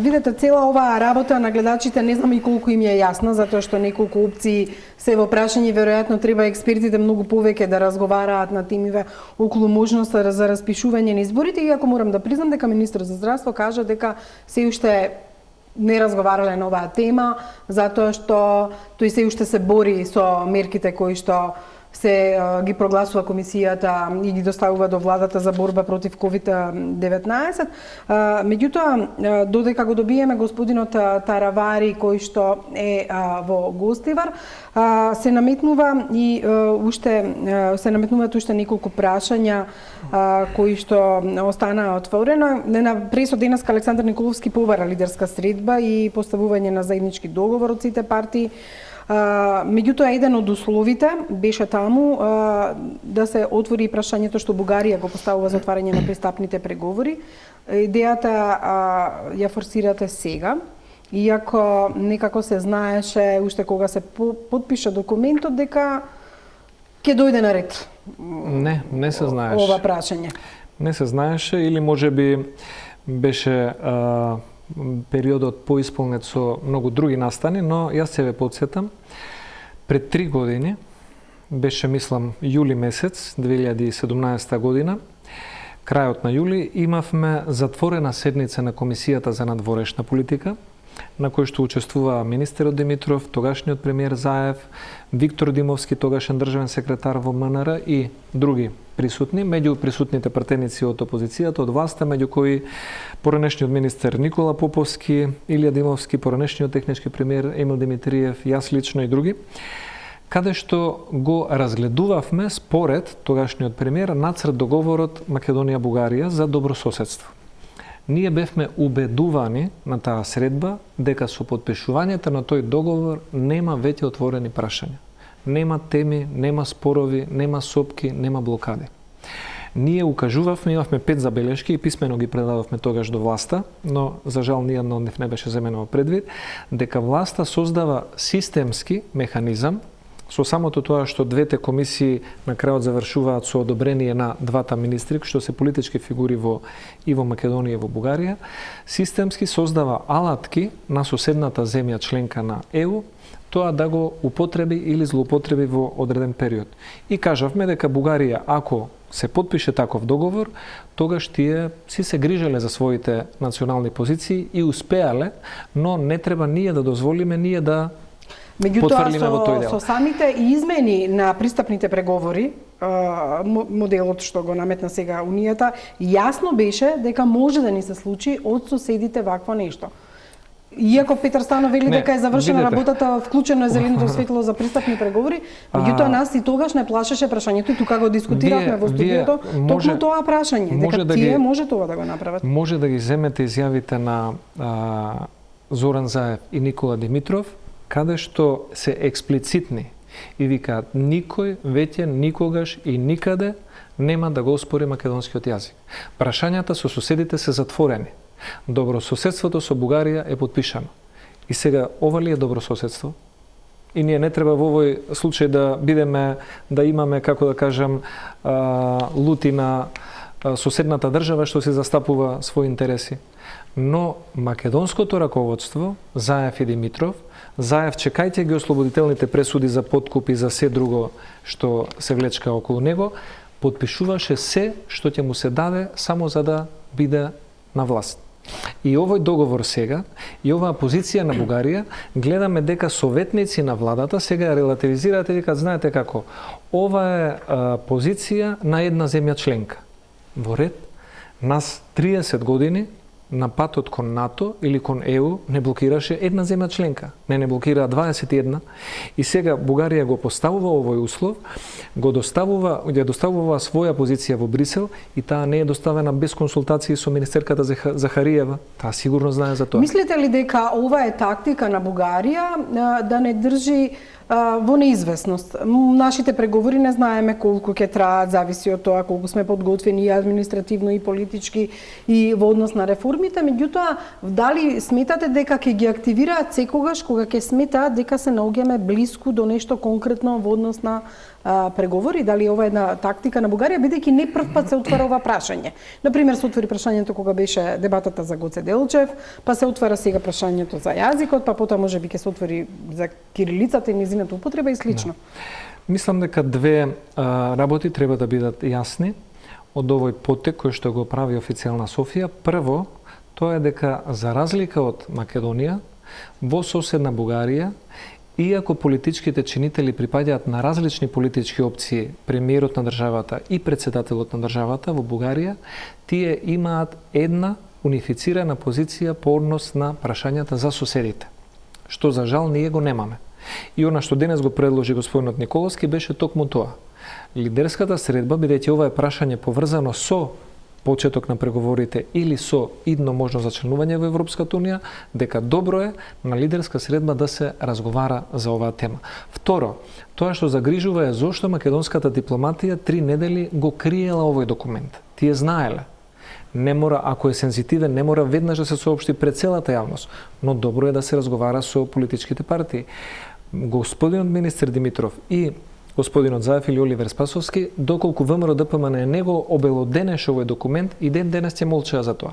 Видете, цела оваа работа на гледачите не знам и колку им е јасна, затоа што неколку опции се во прашање, веројатно треба експертите многу повеќе да разговараат на темиве околу можноста за распишување на изборите, иако морам да признам дека министерот за здравство кажа дека се уште не разговарале на оваа тема, затоа што тој се уште се бори со мерките кои што се ги прогласува комисијата и ги доставува до владата за борба против COVID-19. Меѓутоа, додека го добиеме господинот Таравари, кој што е во гостивар, се наметнуваат уште неколку прашања кои што останаа отворено. На пресот денеска Александар Николовски побара лидерска средба и поставување на заеднички договор од сите партии. Меѓутоа, еден од условите беше таму да се отвори прашањето што Бугарија го поставува за отварање на пристапните преговори. Идејата ја форсирате сега, иако некако се знаеше уште кога се подпиша документот дека ќе дојде на ред. Не се знаеше. Ова прашање. Не се знаеше или можеби беше периодот поисполнет со многу други настани, но јас се ве подсетам, пред 3 години, беше мислам јули месец 2017 година, крајот на јули, имавме затворена седница на Комисијата за надворешна политика, на кој што учествува министерот Димитров, тогашниот премиер Заев, Виктор Димовски, тогашен државен секретар во МНР и други присутни, меѓу присутните пратеници од опозицијата, од власта, меѓу кои поранешниот министер Никола Поповски, Илија Димовски, поранешниот технички премиер Емил Димитриев, јас лично и други, каде што го разгледувавме според тогашниот премиер нацрт договорот Македонија-Бугарија за добрососедство. Ние бевме убедувани на таа средба дека со подпишувањето на тој договор нема веќе отворени прашања. Нема теми, нема спорови, нема сопки, нема блокади. Ние укажувавме, имавме 5 забелешки и писмено ги предадовме тогаш до власта, но за жал ниједно од нив не беше земено предвид, дека власта создава системски механизам со самото тоа што двете комисии на крајот завршуваат со одобрение на двата министри, што се политички фигури и во Македонија и во Бугарија, системски создава алатки на соседната земја членка на ЕУ, тоа да го употреби или злоупотреби во одреден период. И кажавме дека Бугарија, ако се подпише таков договор, тогаш тие си се грижеле за своите национални позиции и успеале, но не треба ние да дозволиме ние да меѓутоа со самите измени на пристапните преговори, моделот што го наметна сега Унијата, јасно беше дека може да ни се случи од соседите вакво нешто. Иако Петар Станов вели дека е завршена работата, вклучено е зеленото светло за пристапни преговори, меѓутоа нас и тогаш не плашеше прашањето и тука го дискутиравме во студиото, токму тоа прашање, дека тие може тоа да го направат. Може да ги земете изјавите на Зоран Заев и Никола Димитров, каде што се експлицитни и викаат никој веќе никогаш и никаде нема да го оспори македонскиот јазик. Прашањата со соседите се затворени. Добрососедството со Бугарија е подпишано. И сега, ова ли е добрососедство? И ние не треба во овој случај да бидеме, да имаме, како да кажам, лути на соседната држава што се застапува своји интереси. Но македонското раководство, Заев и Димитров, Заев чекајте ги ослободителните пресуди за подкуп и за се друго што се влечка околу него, подпишуваше се што ќе му се даде само за да биде на власт. И овој договор сега, и оваа позиција на Бугарија, гледаме дека советници на владата сега ја релативизираат и викаат, знаете како, ова е позиција на една земја членка. Во ред, нас 30 години на патот кон НАТО или кон ЕУ не блокираше една земја членка, не блокира 21, и сега Бугарија го поставува овој услов, ја доставува своја позиција во Брисел и таа не е доставена без консултации со министерката Захариева. Таа сигурно знае за тоа. Мислите ли дека ова е тактика на Бугарија да не држи во неизвестност? Нашите преговори не знаеме колку ќе траат, зависи од тоа колку сме подготвени и административно и политички и во однос на реформите, меѓутоа дали сметате дека ќе ги активираат секогаш кога ќе сметаат дека се наоѓаме блиску до нешто конкретно во однос на преговори? Дали ова е една тактика на Бугарија, бидејќи не прв пат се отвара ова прашање? Например, се отвори прашањето кога беше дебатата за Гоце Делчев, па се отвара сега прашањето за јазикот, па потоа можеби ќе се отвори за кирилицата и низината употреба и слично. Мислам дека две работи треба да бидат јасни од овој потек кој што го прави официјална Софија. Прво, тоа е дека за разлика од Македонија, во соседна Бугарија, иако политичките чинители припаѓаат на различни политички опции, премиерот на државата и председателот на државата во Бугарија, тие имаат една унифицирана позиција по однос на прашањата за соседите, што за жал ние го немаме. И она што денес го предложи господинот Николовски беше токму тоа. Лидерската средба, бидејќи ова е прашање поврзано со почеток на преговорите или со идно можност за членување во Европската унија, дека добро е на лидерска средба да се разговара за оваа тема. Второ, тоа што загрижува е зошто македонската дипломатија 3 недели го криела овој документ. Тие знаеле. Не мора, ако е сензитивен, не мора веднаш да се соопшти пред целата јавност, но добро е да се разговара со политичките партии. Господинот министер Димитров и господинот Заев или Оливер Спасовски, доколку ВМРО ДПМН не го обелоденеше овој документ, и ден денес ќе молчеа за тоа.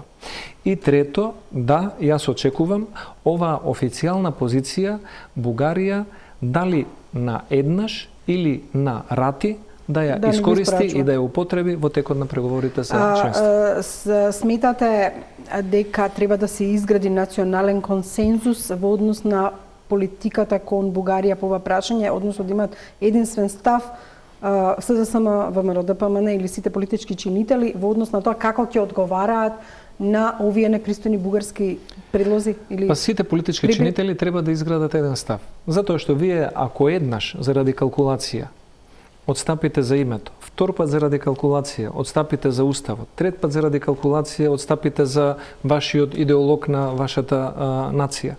И трето, да, јас очекувам оваа официјална позиција Бугарија дали на еднаш или на рати да ја искористи и да ја употреби во текот на преговорите за членство. Сметате дека треба да се изгради национален консензус во однос на политиката кон Бугарија по ова прашање, односно да имаат единствен став СДСМ, ВМРО ДПМН или сите политички чинители во однос на тоа како ќе одговараат на овие непристојни бугарски предлози? Или... Па сите политички чинители треба да изградат еден став. Затоа што вие, ако еднаш заради калкулација одстапите за името, втор пат заради калкулација одстапите за уставот, трет пат заради калкулација одстапите за вашиот идеолог на вашата нација,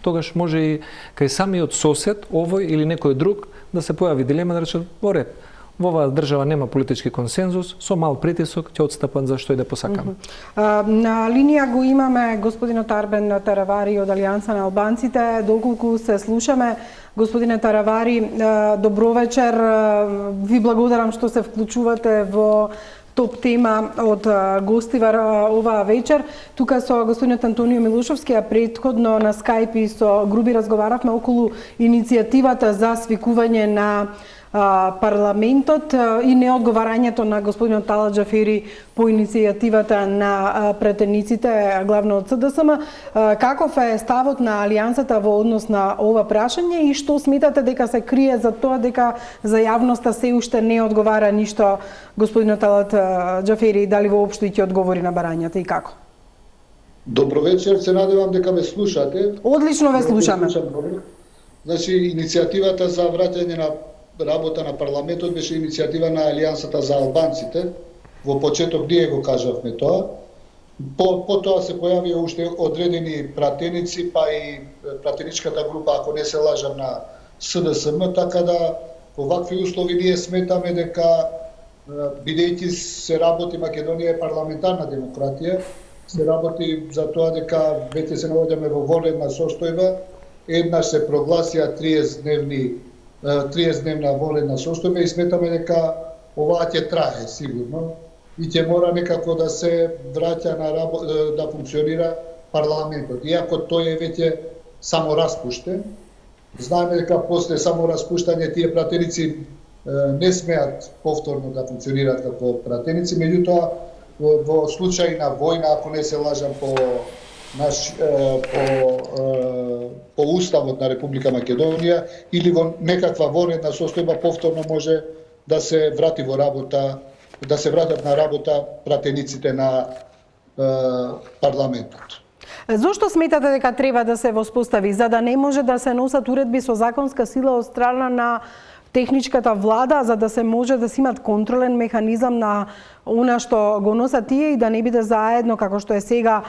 тогаш може и кај самиот сосед, овој или некој друг, да се појави дилема да рече, во ред, во оваа држава нема политички консензус, со мал притисок ќе одстапат за што и да посакаме. На линија го имаме господинот Арбен Таравари од Алијанса на албанците. Доколку се слушаме, господине Таравари, добро вечер. Ви благодарам што се вклучувате во топ тема од гостивар оваа вечер. Тука со господинот Антонио Милушовски, а претходно на Скајп и со Груби разговаравме околу иницијативата за свикување на парламентот и неодговарањето на господинот Талат Џафери по иницијативата на претениците, главно од СДСМ. Каков е ставот на Алијансата во однос на ова прашање и што сметате дека се крие за тоа дека за јавноста се уште не одговара ништо господинот Талат Џафери и дали воопшто ќе одговори на барањата и како? Добро вечер, се надевам дека ме слушате. Одлично ве слушаме. Значи, иницијативата за враќање на работа на парламентот беше иницијатива на Алијансата за албанците. Во почеток ние го кажавме тоа. Потоа се појавија уште одредени пратеници, па и пратеничката група, ако не се лажам, на СДСМ, така да во вакви услови ние сметаме дека, бидејќи се работи, Македонија е парламентарна демократија, се работи за тоа дека веќе се наоѓаме во вонредна состојба, еднаш се прогласија 30-дневна вонредна состојба и сметаме дека оваа ќе трае сигурно и ќе мора некако да се враќа да функционира парламентот. Иако тој е веќе само распуштен, знаеме дека после само распуштање тие пратеници не смеат повторно да функционираат како пратеници, меѓутоа во случај на војна, ако не се лажам по уставот на Република Македонија или во некаква вонредна состојба повторно може да се врати во работа, да се вратат на работа пратениците на парламентот. Зошто сметате дека треба да се воспостави, за да не може да се носат уредби со законска сила од страна на техничката влада, за да се може да се имат контролен механизам на она што го носат тие и да не биде заедно како што е сега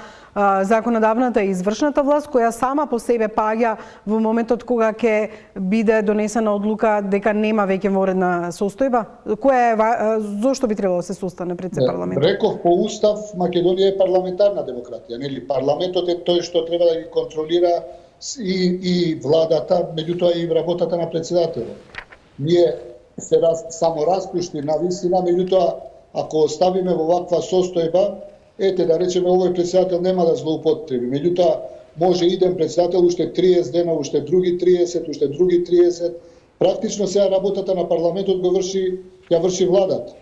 законодавната и извршната власт, која сама по себе паѓа во моментот кога ќе биде донесена одлука дека нема веќе вонредна состојба? Зошто би требало да се состане пред се парламентот? Реков, по устав Македонија е парламентарна демократија, нели? Парламентот е тој што треба да ги контролира и владата, меѓутоа и работата на председателот. Ние се само распушти на вистина, меѓутоа ако оставиме во ваква состојба, ете да речеме овој председател нема да злоупотреби, меѓутоа може иден председател уште 30 дена, уште други 30, уште други 30. Практично сега работата на парламентот ја врши владата.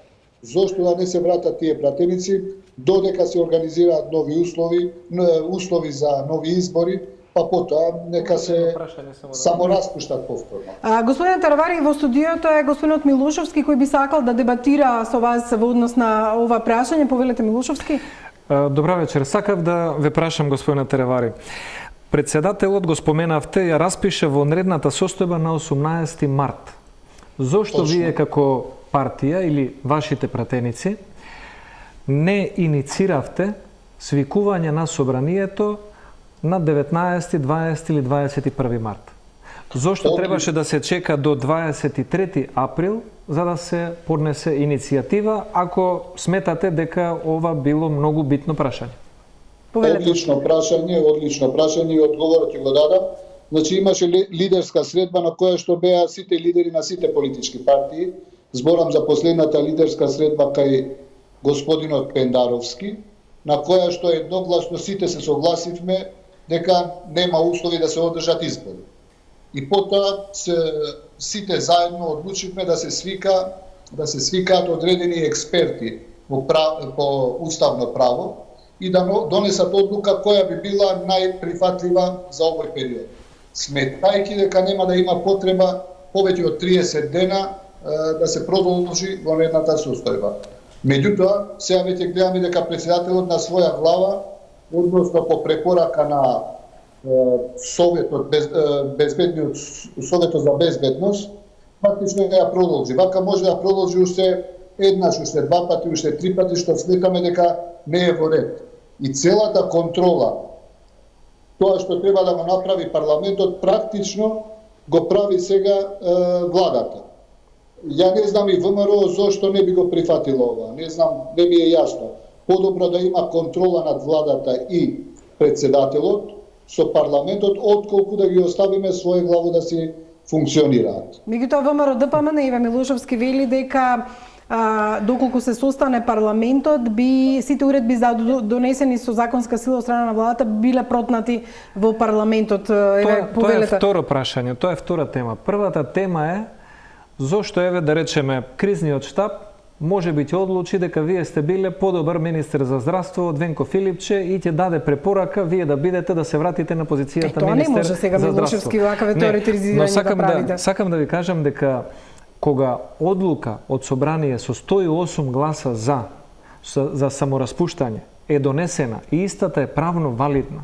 Зошто да не се вратат тие пратеници додека се организираат нови услови за нови избори, па потоа нека се само распуштат повторно. Господин Таравари, во студиото е господинот Милошовски кој би сакал да дебатира со вас во однос на ова прашање. Повелете, Милошовски. Добра вечер. Сакав да ве прашам, господинот Таравари. Председателот, го споменавте, ја распише вонредната состојба на 18 март. Зошто точно вие како партија или вашите пратеници не иницииравте свикување на собранието на 19, 20 или 21 март? Зошто требаше да се чека до 23 април за да се поднесе иницијатива, ако сметате дека ова било многу битно прашање? Одлично прашање и одговорот ќе го дадам. Значи имаше лидерска средба на која што беа сите лидери на сите политички партии. Зборам за последната лидерска средба кај господинот Пендаровски, на која што едногласно сите се согласивме дека нема услови да се одржат избори. И потоа сите заедно одлучивме да се свикаат одредени експерти по уставно право и да донесат одлука која би била најприфатлива за овој период. Сметајќи дека нема да има потреба повеќе од 30 дена да се продолжи вонредната состојба. Меѓутоа, сега веќе гледаме дека председателот на своја глава, односно по препорака на Советот за безбедност, фактично ја продолжи. Вака може да продолжи уште еднаш, уште два пати, уште три пати, што сметаме дека не е во ред. И целата контрола, тоа што треба да го направи парламентот, практично го прави сега владата. Ја не знам и ВМРО зошто не би го прифатило ова. Не знам, не ми е јасно. Подобро да има контрола над владата и председателот со парламентот, отколку да ги оставиме своје главо да си функционираат. Меѓутоа ВМРО ДПМН Иве Милошовски вели дека доколку се состане парламентот, сите уредби за донесени со законска сила од страна на владата биле протнати во парламентот. Тоа е второ прашање, тоа е втора тема. Првата тема е зошто да речеме кризниот штаб може би ќе одлучи дека вие сте биле подобар министер за здравство од Венко Филипче и ќе даде препорака вие да бидете да се вратите на позицијата министер за здравство. Тоа не може сега Милошевски вакаве теоретизирање да правите. Сакам да ви кажам дека кога одлука од собрание со 108 гласа за самораспуштање е донесена и истата е правно валидна,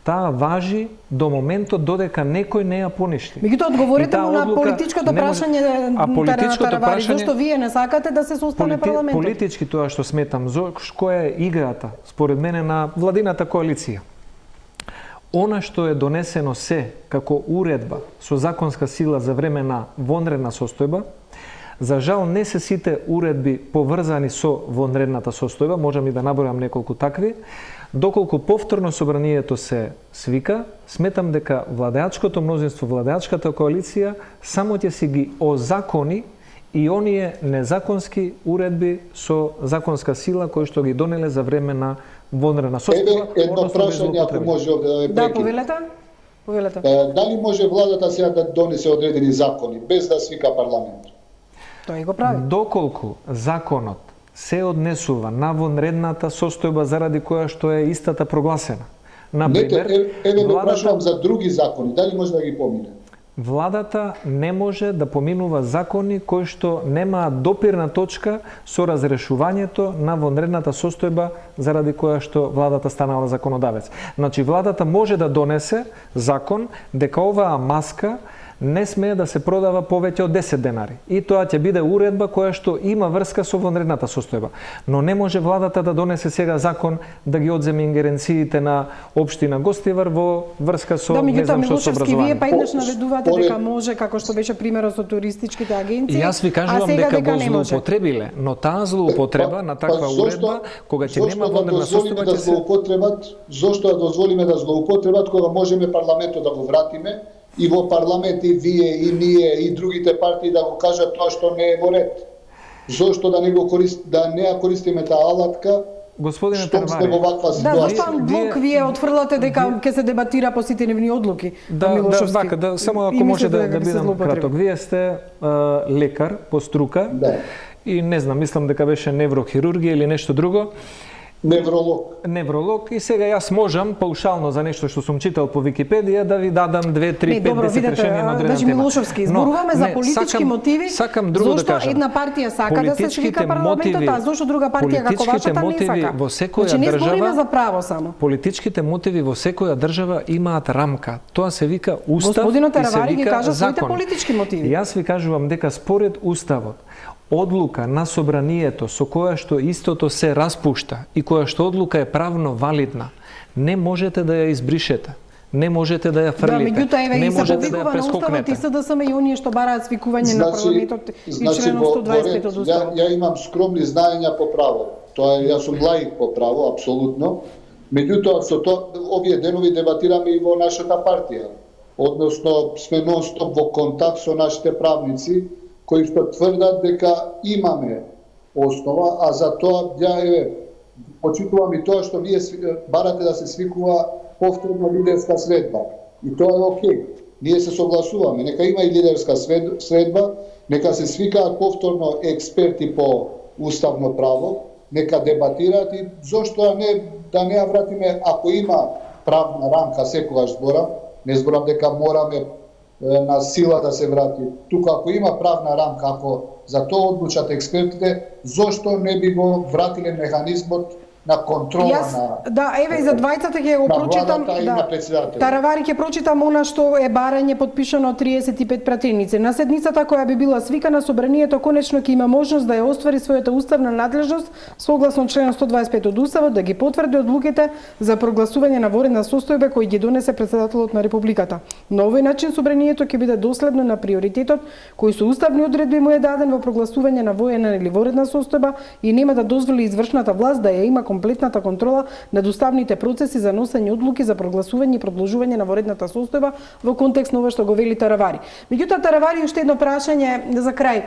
таа важи до моментот додека некој не ја поништи. Меѓутоа, одговорете му на политичкото прашање на Таравари, зашто вие не сакате да се состане парламентот? Политички тоа што сметам, која е играта, според мене, на владината коалиција. Она што е донесено се како уредба со законска сила за време на вонредна состојба, за жал не се сите уредби поврзани со вонредната состојба, можам и да набројам неколку такви. Доколку повторно собранието се свика, сметам дека владеачкото мнозинство, владеачката коалиција само ќе си ги озакони и оние незаконски уредби со законска сила кои што ги донеле за време на вонредна состојба. Едно прашање, ако може да ме прекине. Да, повелете. Дали може владата сега да донесе одредени закони без да свика парламент? Тој го прави. Доколку законот се однесува на вонредната состојба заради која што е истата прогласена. Например, прашувам за други закони, дали може да ги помине? Владата не може да поминува закони кои што немаат допирна точка со разрешувањето на вонредната состојба заради која што владата станала законодавец. Значи, владата може да донесе закон дека оваа маска не смее да се продава повеќе од 10 денари. И тоа ќе биде уредба која што има врска со вонредната состојба. Но не може владата да донесе сега закон да ги одземе ингеренциите на општина Гостивар во врска со не знам што со образование. Вие па еднаш наведувате дека може, како што беше примерот со туристичките агенции. Јас ви кажувам дека го злоупотребиле, но таа злоупотреба на таква уредба кога ќе нема вонредна состојба ќе се... Зошто да дозволиме да злоупотребат кога можеме парламентот да го вратиме? И во парламент и вие, и ние, и другите партии да го кажат тоа што не е во ред. Зошто да не ја користиме таа алатка? Господине Таравари, да, зашто блок вие отфрлате дека ќе се дебатира по сите нивни одлуки? Да, само ако може да бидам краток. Вие сте лекар по струка и не знам, мислам дека беше неврохирургија или нешто друго. Невролог и сега јас можам паушално за нешто што сум читал по Википедија да ви дадам 2, 3, 5, 10 решенија на одредена тема. Милошовски, зборуваме за политички мотиви. Сакам друго да кажам. Зошто една партија сака да се свика парламентот, а зошто друга партија како вашата не сака? Значи не збориме за право само. Политичките мотиви во секоја држава имаат рамка. Тоа се вика устав. Господинот Таравари ги кажа своите политички мотиви. Јас ви кажувам дека според уставот одлука на собранието со која што истото се распушта и која што одлука е правно валидна, не можете да ја избришете. Не можете да ја фрлите. Не можете да ја прескокнете. И СДСМ и оние што бараат свикување на парламентот и членот 125 од уставот. Ја имам скромни знаења по право. Тоа јас сум лаик по право, апсолутно. Меѓутоа со овие денови дебатираме и во нашата партија. Односно сме нон-стоп во контакт со нашите правници кои што тврдат дека имаме основа, а за тоа почитувам и тоа што вие барате да се свикува повторно лидерска средба. И тоа е окей. Ние се согласуваме. Нека има и лидерска средба, нека се свикаат повторно експерти по уставно право, нека дебатираат и зошто да не ја вратиме, ако има правна рамка, секогаш зборам дека мораме на сила да се врати. Тука ако има правна рамка, ако за тоа одлучат експертите, зошто не би го вратиле механизмот на контрола Да, еве и за двајцата ќе го прочитам. Таравари ќе прочитам она што е барање подпишано од 35 пратеници. На седницата која би била свикана, собранието конечно ќе има можност да ја оствари својата уставна надлежност согласно член 125 од уставот, да ги потврди одлуките за прогласување на вонредна состојба кои ги донесе претседателот на републиката. На овој начин собранието ќе биде доследно на приоритетот кој со уставни одредби му е даден во прогласување на воена или вонредна состојба и нема да дозволи извршната власт да ја има комплетната контрола над уставните процеси за носење одлуки за прогласување и продолжување на вонредната состојба во контекст на ова што го вели Таравари. Меѓутоа, Таравари, уште едно прашање за крај.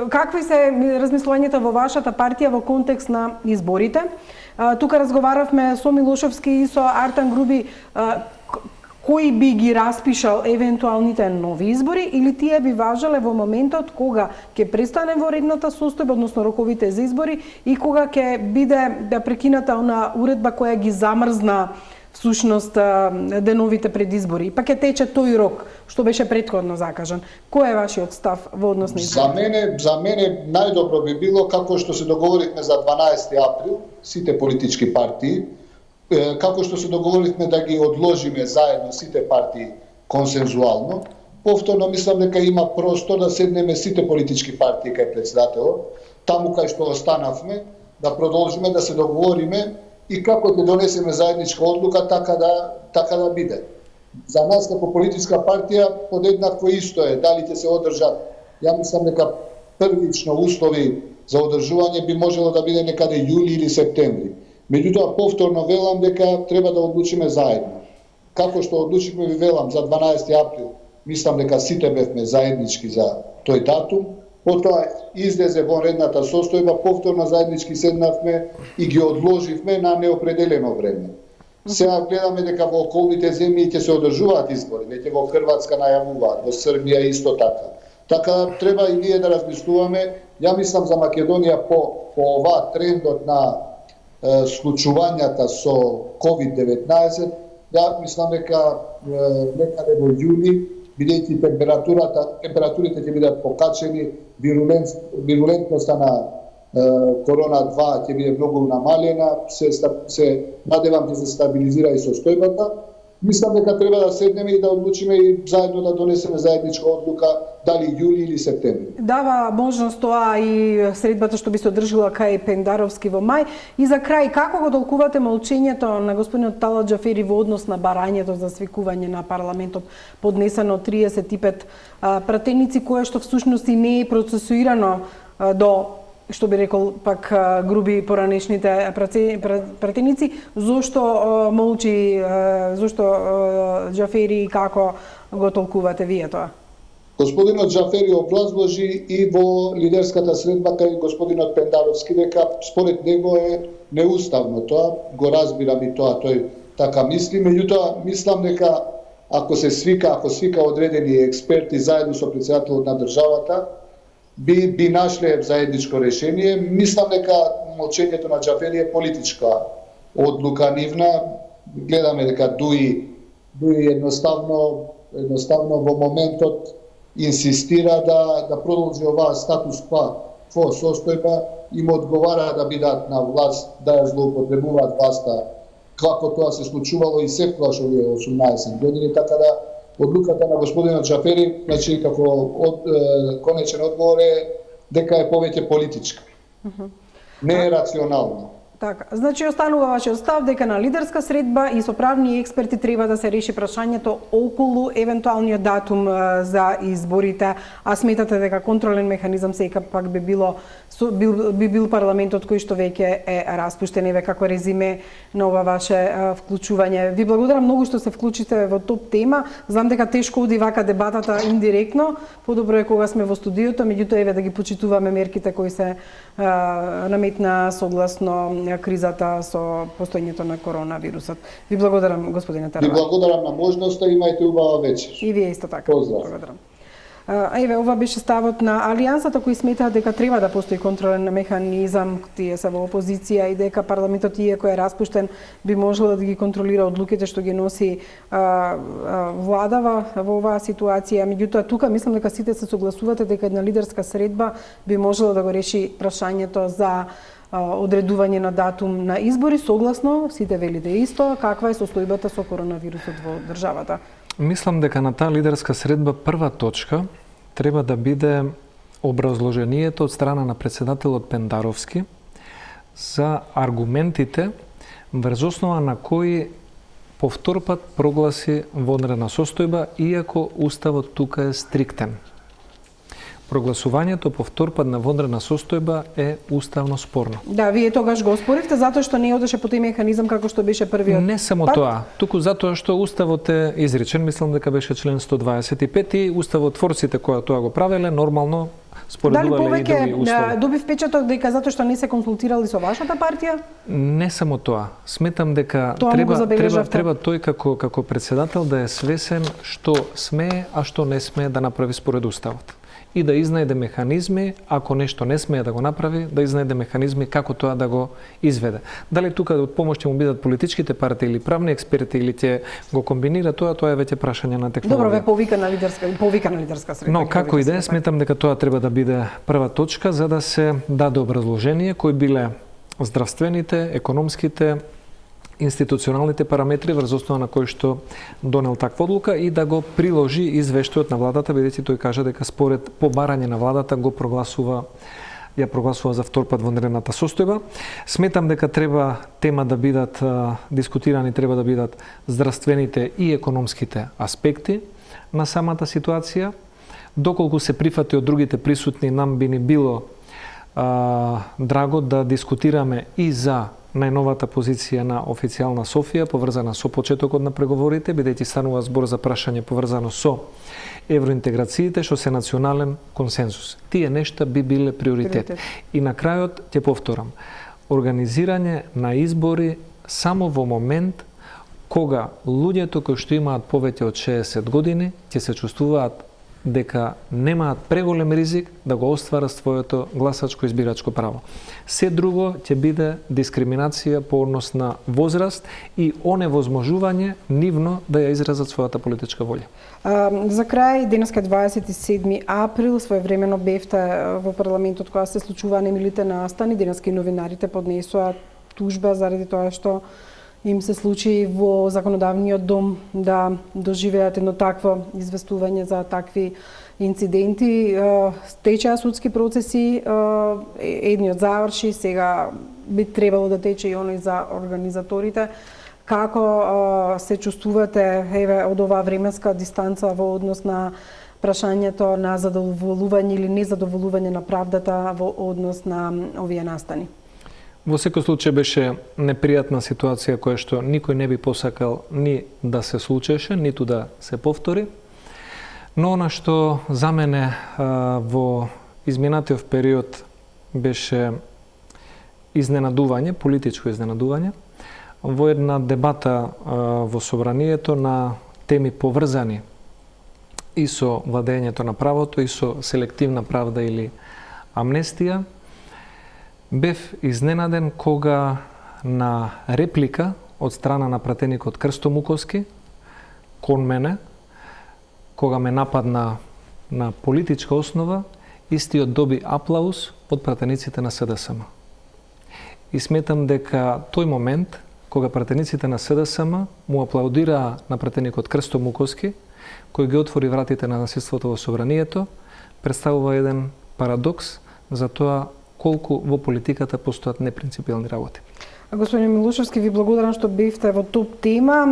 Какви се размислувањата во вашата партија во контекст на изборите? Тука разговаравме со Милошовски и со Артан Груби, кој би ги распишал евентуалните нови избори или тие би важеле во моментот кога ќе престане вонредната состојба, односно роковите за избори и кога ќе биде прекината она уредба која ги замрзна всушност деновите пред избори. Пак ќе тече тој рок што беше претходно закажан. Кој е вашиот став во однос на избори? За мене најдобро би било како што се договоривме за 12 април сите политички партии, како што се договоривме да ги одложиме заедно сите партии консензуално. Повторно мислам дека има простор да седнеме сите политички партии кај председателот, таму кај што останавме, да продолжиме да се договориме и како ќе донесеме заедничка одлука така да биде. За нас како политичка партија подеднакво исто е дали ќе се одржат. Ја мислам дека првично услови за одржување би можело да биде некаде јули или септември. Меѓутоа повторно велам дека треба да одлучиме заедно. Како што одлучивме, ви велам, за 12 април, мислам дека сите бевме заеднички за тој датум. Потоа излезе вонредната состојба, повторно заеднички седнавме и ги одложивме на неопределено време. Сега гледаме дека во околните земји ќе се одржуваат избори, веќе во Хрватска најавуваат, во Србија исто така. Така треба и ние да размислуваме. Ја мислам за Македонија по ова трендот на случувањата со COVID-19, ја мислам дека некаде во јуни, бидејќи температурите ќе бидат покачени, вирулентноста на корона 2 ќе биде многу намалена, се надевам ќе се стабилизира и состојбата. Мислам дека треба да седнеме и да одлучиме и заедно да донесеме заедничка одлука дали јули или септември. Дава можност тоа и средбата што би се одржила кај Пендаровски во мај. И за крај, како го толкувате молчењето на господинот Талат Џафери во однос на барањето за свикување на парламентот поднесено од 35 пратеници, кое што всушност и не е процесуирано до, што би рекол пак груби поранешните пратеници? Зошто молчи, зошто Џафери и како го толкувате вие тоа? Господинот Џафери образложи и во лидерската средба кај господинот Пендаровски дека според него е неуставно тоа, го разбирам и тоа, тој така мисли, меѓутоа мислам дека ако свика одредени експерти заедно со председателот на државата, би нашле заедничко решение. Мислам дека молчењето на Џафери е политичка одлука нивна. Гледаме дека Дуи едноставно во моментот инсистира да продолжи оваа статус кво состојба, им одговара да бидат на власт, да ја злоупотребуваат власта, како тоа се случувало и секогаш овие 18 години, така да одлуката на господинот Џафери, значи како конечен одговор е дека е повеќе политичка. Не е рационална. Така, значи останува вашиот став дека на лидерска средба и со правни експерти треба да се реши прашањето околу евентуалниот датум за изборите, а сметате дека контролен механизам сека пак би бил парламентот кој што веќе е распуштен. Еве како резиме на ова ваше вклучување. Ви благодарам многу што се вклучите во топ тема. Знам дека тешко оди вака дебатата индиректно. Подобро е кога сме во студиото, меѓутоа еве да ги почитуваме мерките кои се наметна согласно кризата со постоењето на коронавирусот. Ви благодарам, господине Тарабаје. Ви благодарам на можноста, имајте убава вечер. И вие исто така. Поздрав. Благодарам. Еве, ова беше ставот на Алијансата, кои сметаат дека треба да постои контролен механизам, тие се во опозиција, и дека парламентот, иако е распуштен, би можело да ги контролира одлуките што ги носи владава во оваа ситуација. Меѓутоа, тука мислам дека сите се согласувате дека една лидерска средба би можела да го реши прашањето за одредување на датум на избори, согласно сите велите исто, каква е состојбата со коронавирусот во државата. Мислам дека на таа лидерска средба прва точка треба да биде образложението од страна на председателот Пендаровски за аргументите врз основа на кои повтор пат прогласи вонредна состојба, иако уставот тука е стриктен. Прогласувањето повтор пат на вонредна состојба е уставно спорно. Да, вие тогаш го споривте затоа што не одеше по тој механизам како што беше првиот. Не само пат. Тоа, туку затоа што уставот е изречен, мислам дека беше член 125 и уставотворците кои тоа го правеле нормално споредувале и други услови. Дали повеќе доби впечаток дека затоа што не се консултирали со вашата партија? Не само тоа. Сметам дека треба тој како председател да е свесен што смее, а што не смее да направи според уставот. и да изнајде механизми, ако нешто не смее да го направи, да изнајде механизми како тоа да го изведе. Дали тука од помош ќе му бидат политичките партии или правни експерти или ќе го комбинира тоа е веќе прашање на технологија. Добро, ве повикана лидерска средба. Но како и да е, сметам дека тоа треба да биде прва точка за да се даде образложение кои биле здравствените, економските, институционалните параметри врз основа на кои што донел таква одлука и да го приложи извештајот на владата, бидејќи тој кажа дека според побарање на владата ја прогласува за втор пат вонредната состојба. Сметам дека треба тема да бидат дискутирани, треба да бидат здравствените и економските аспекти на самата ситуација. Доколку се прифати од другите присутни, нам би ни било драго да дискутираме и за најновата позиција на официјална Софија поврзана со почетокот на преговорите, бидејќи станува збор за прашање поврзано со евроинтеграциите, што се национален консензус. Тие нешта би биле приоритет. И на крајот ќе повторам, организирање на избори само во момент кога луѓето кои што имаат повеќе од 60 години ќе се чувствуваат дека немаат преголем ризик да го остварат своето гласачко избирачко право. Се друго ќе биде дискриминација по однос на возраст и оневозможување нивно да ја изразат својата политичка волја. За крај, денеска 27 април, своевремено бевте во парламентот кога се случуваа немилите настани, денеска и новинарите поднесоа тужба заради тоа што им се случи во законодавниот дом да доживеат едно такво известување за такви инциденти. Течеа судски процеси, едниот заврши, сега би требало да тече и оној за организаторите. Како се чувствувате од оваа временска дистанца во однос на прашањето на задоволување или незадоволување на правдата во однос на овие настани? Во секој случај беше непријатна ситуација која што никој не би посакал ни да се случеше, ниту да се повтори. Но она што за мене во изминатиот период беше изненадување, политичко изненадување, во една дебата во собранието на теми поврзани и со владењето на правото и со селективна правда или амнестија, бев изненаден кога на реплика од страна на пратеникот Крсто Муковски кон мене, кога ме нападна на политичка основа, истиот доби аплауз од пратениците на СДСМ. И сметам дека тој момент, кога пратениците на СДСМ му аплаудираа на пратеникот Крсто Муковски, кој ги отвори вратите на насилството во собранието, представува еден парадокс за тоа колку во политиката постојат непринципиални работи. Господин Милушевски, ви благодарам што бевте во топ тема.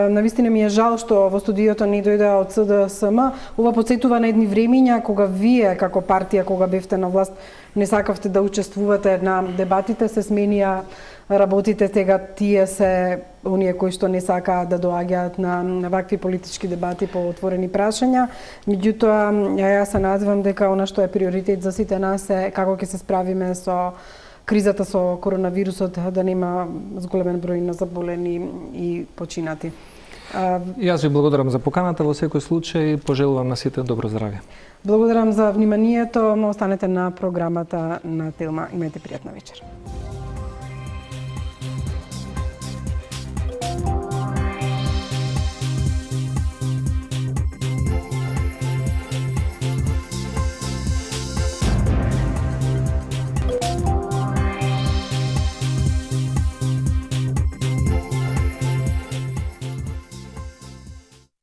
Навистина ми е жал што во студиото не дојде од СДСМ. Ова потсетува на едни времиња кога вие како партија, кога бевте на власт, не сакавте да учествувате на дебатите, се сменија работите, тега тие се оние кои што не сакаат да доаѓаат на вакви политички дебати по отворени прашања. Меѓутоа, јас се надевам дека она што е приоритет за сите нас е како ќе се справиме со кризата со коронавирусот, да нема зголемен број на заболени и починати. Јас ви благодарам за поканата, во секој случај и пожелувам на сите добро здравје. Благодарам за вниманието, останете на програмата на Телма. Имајте пријатна вечер.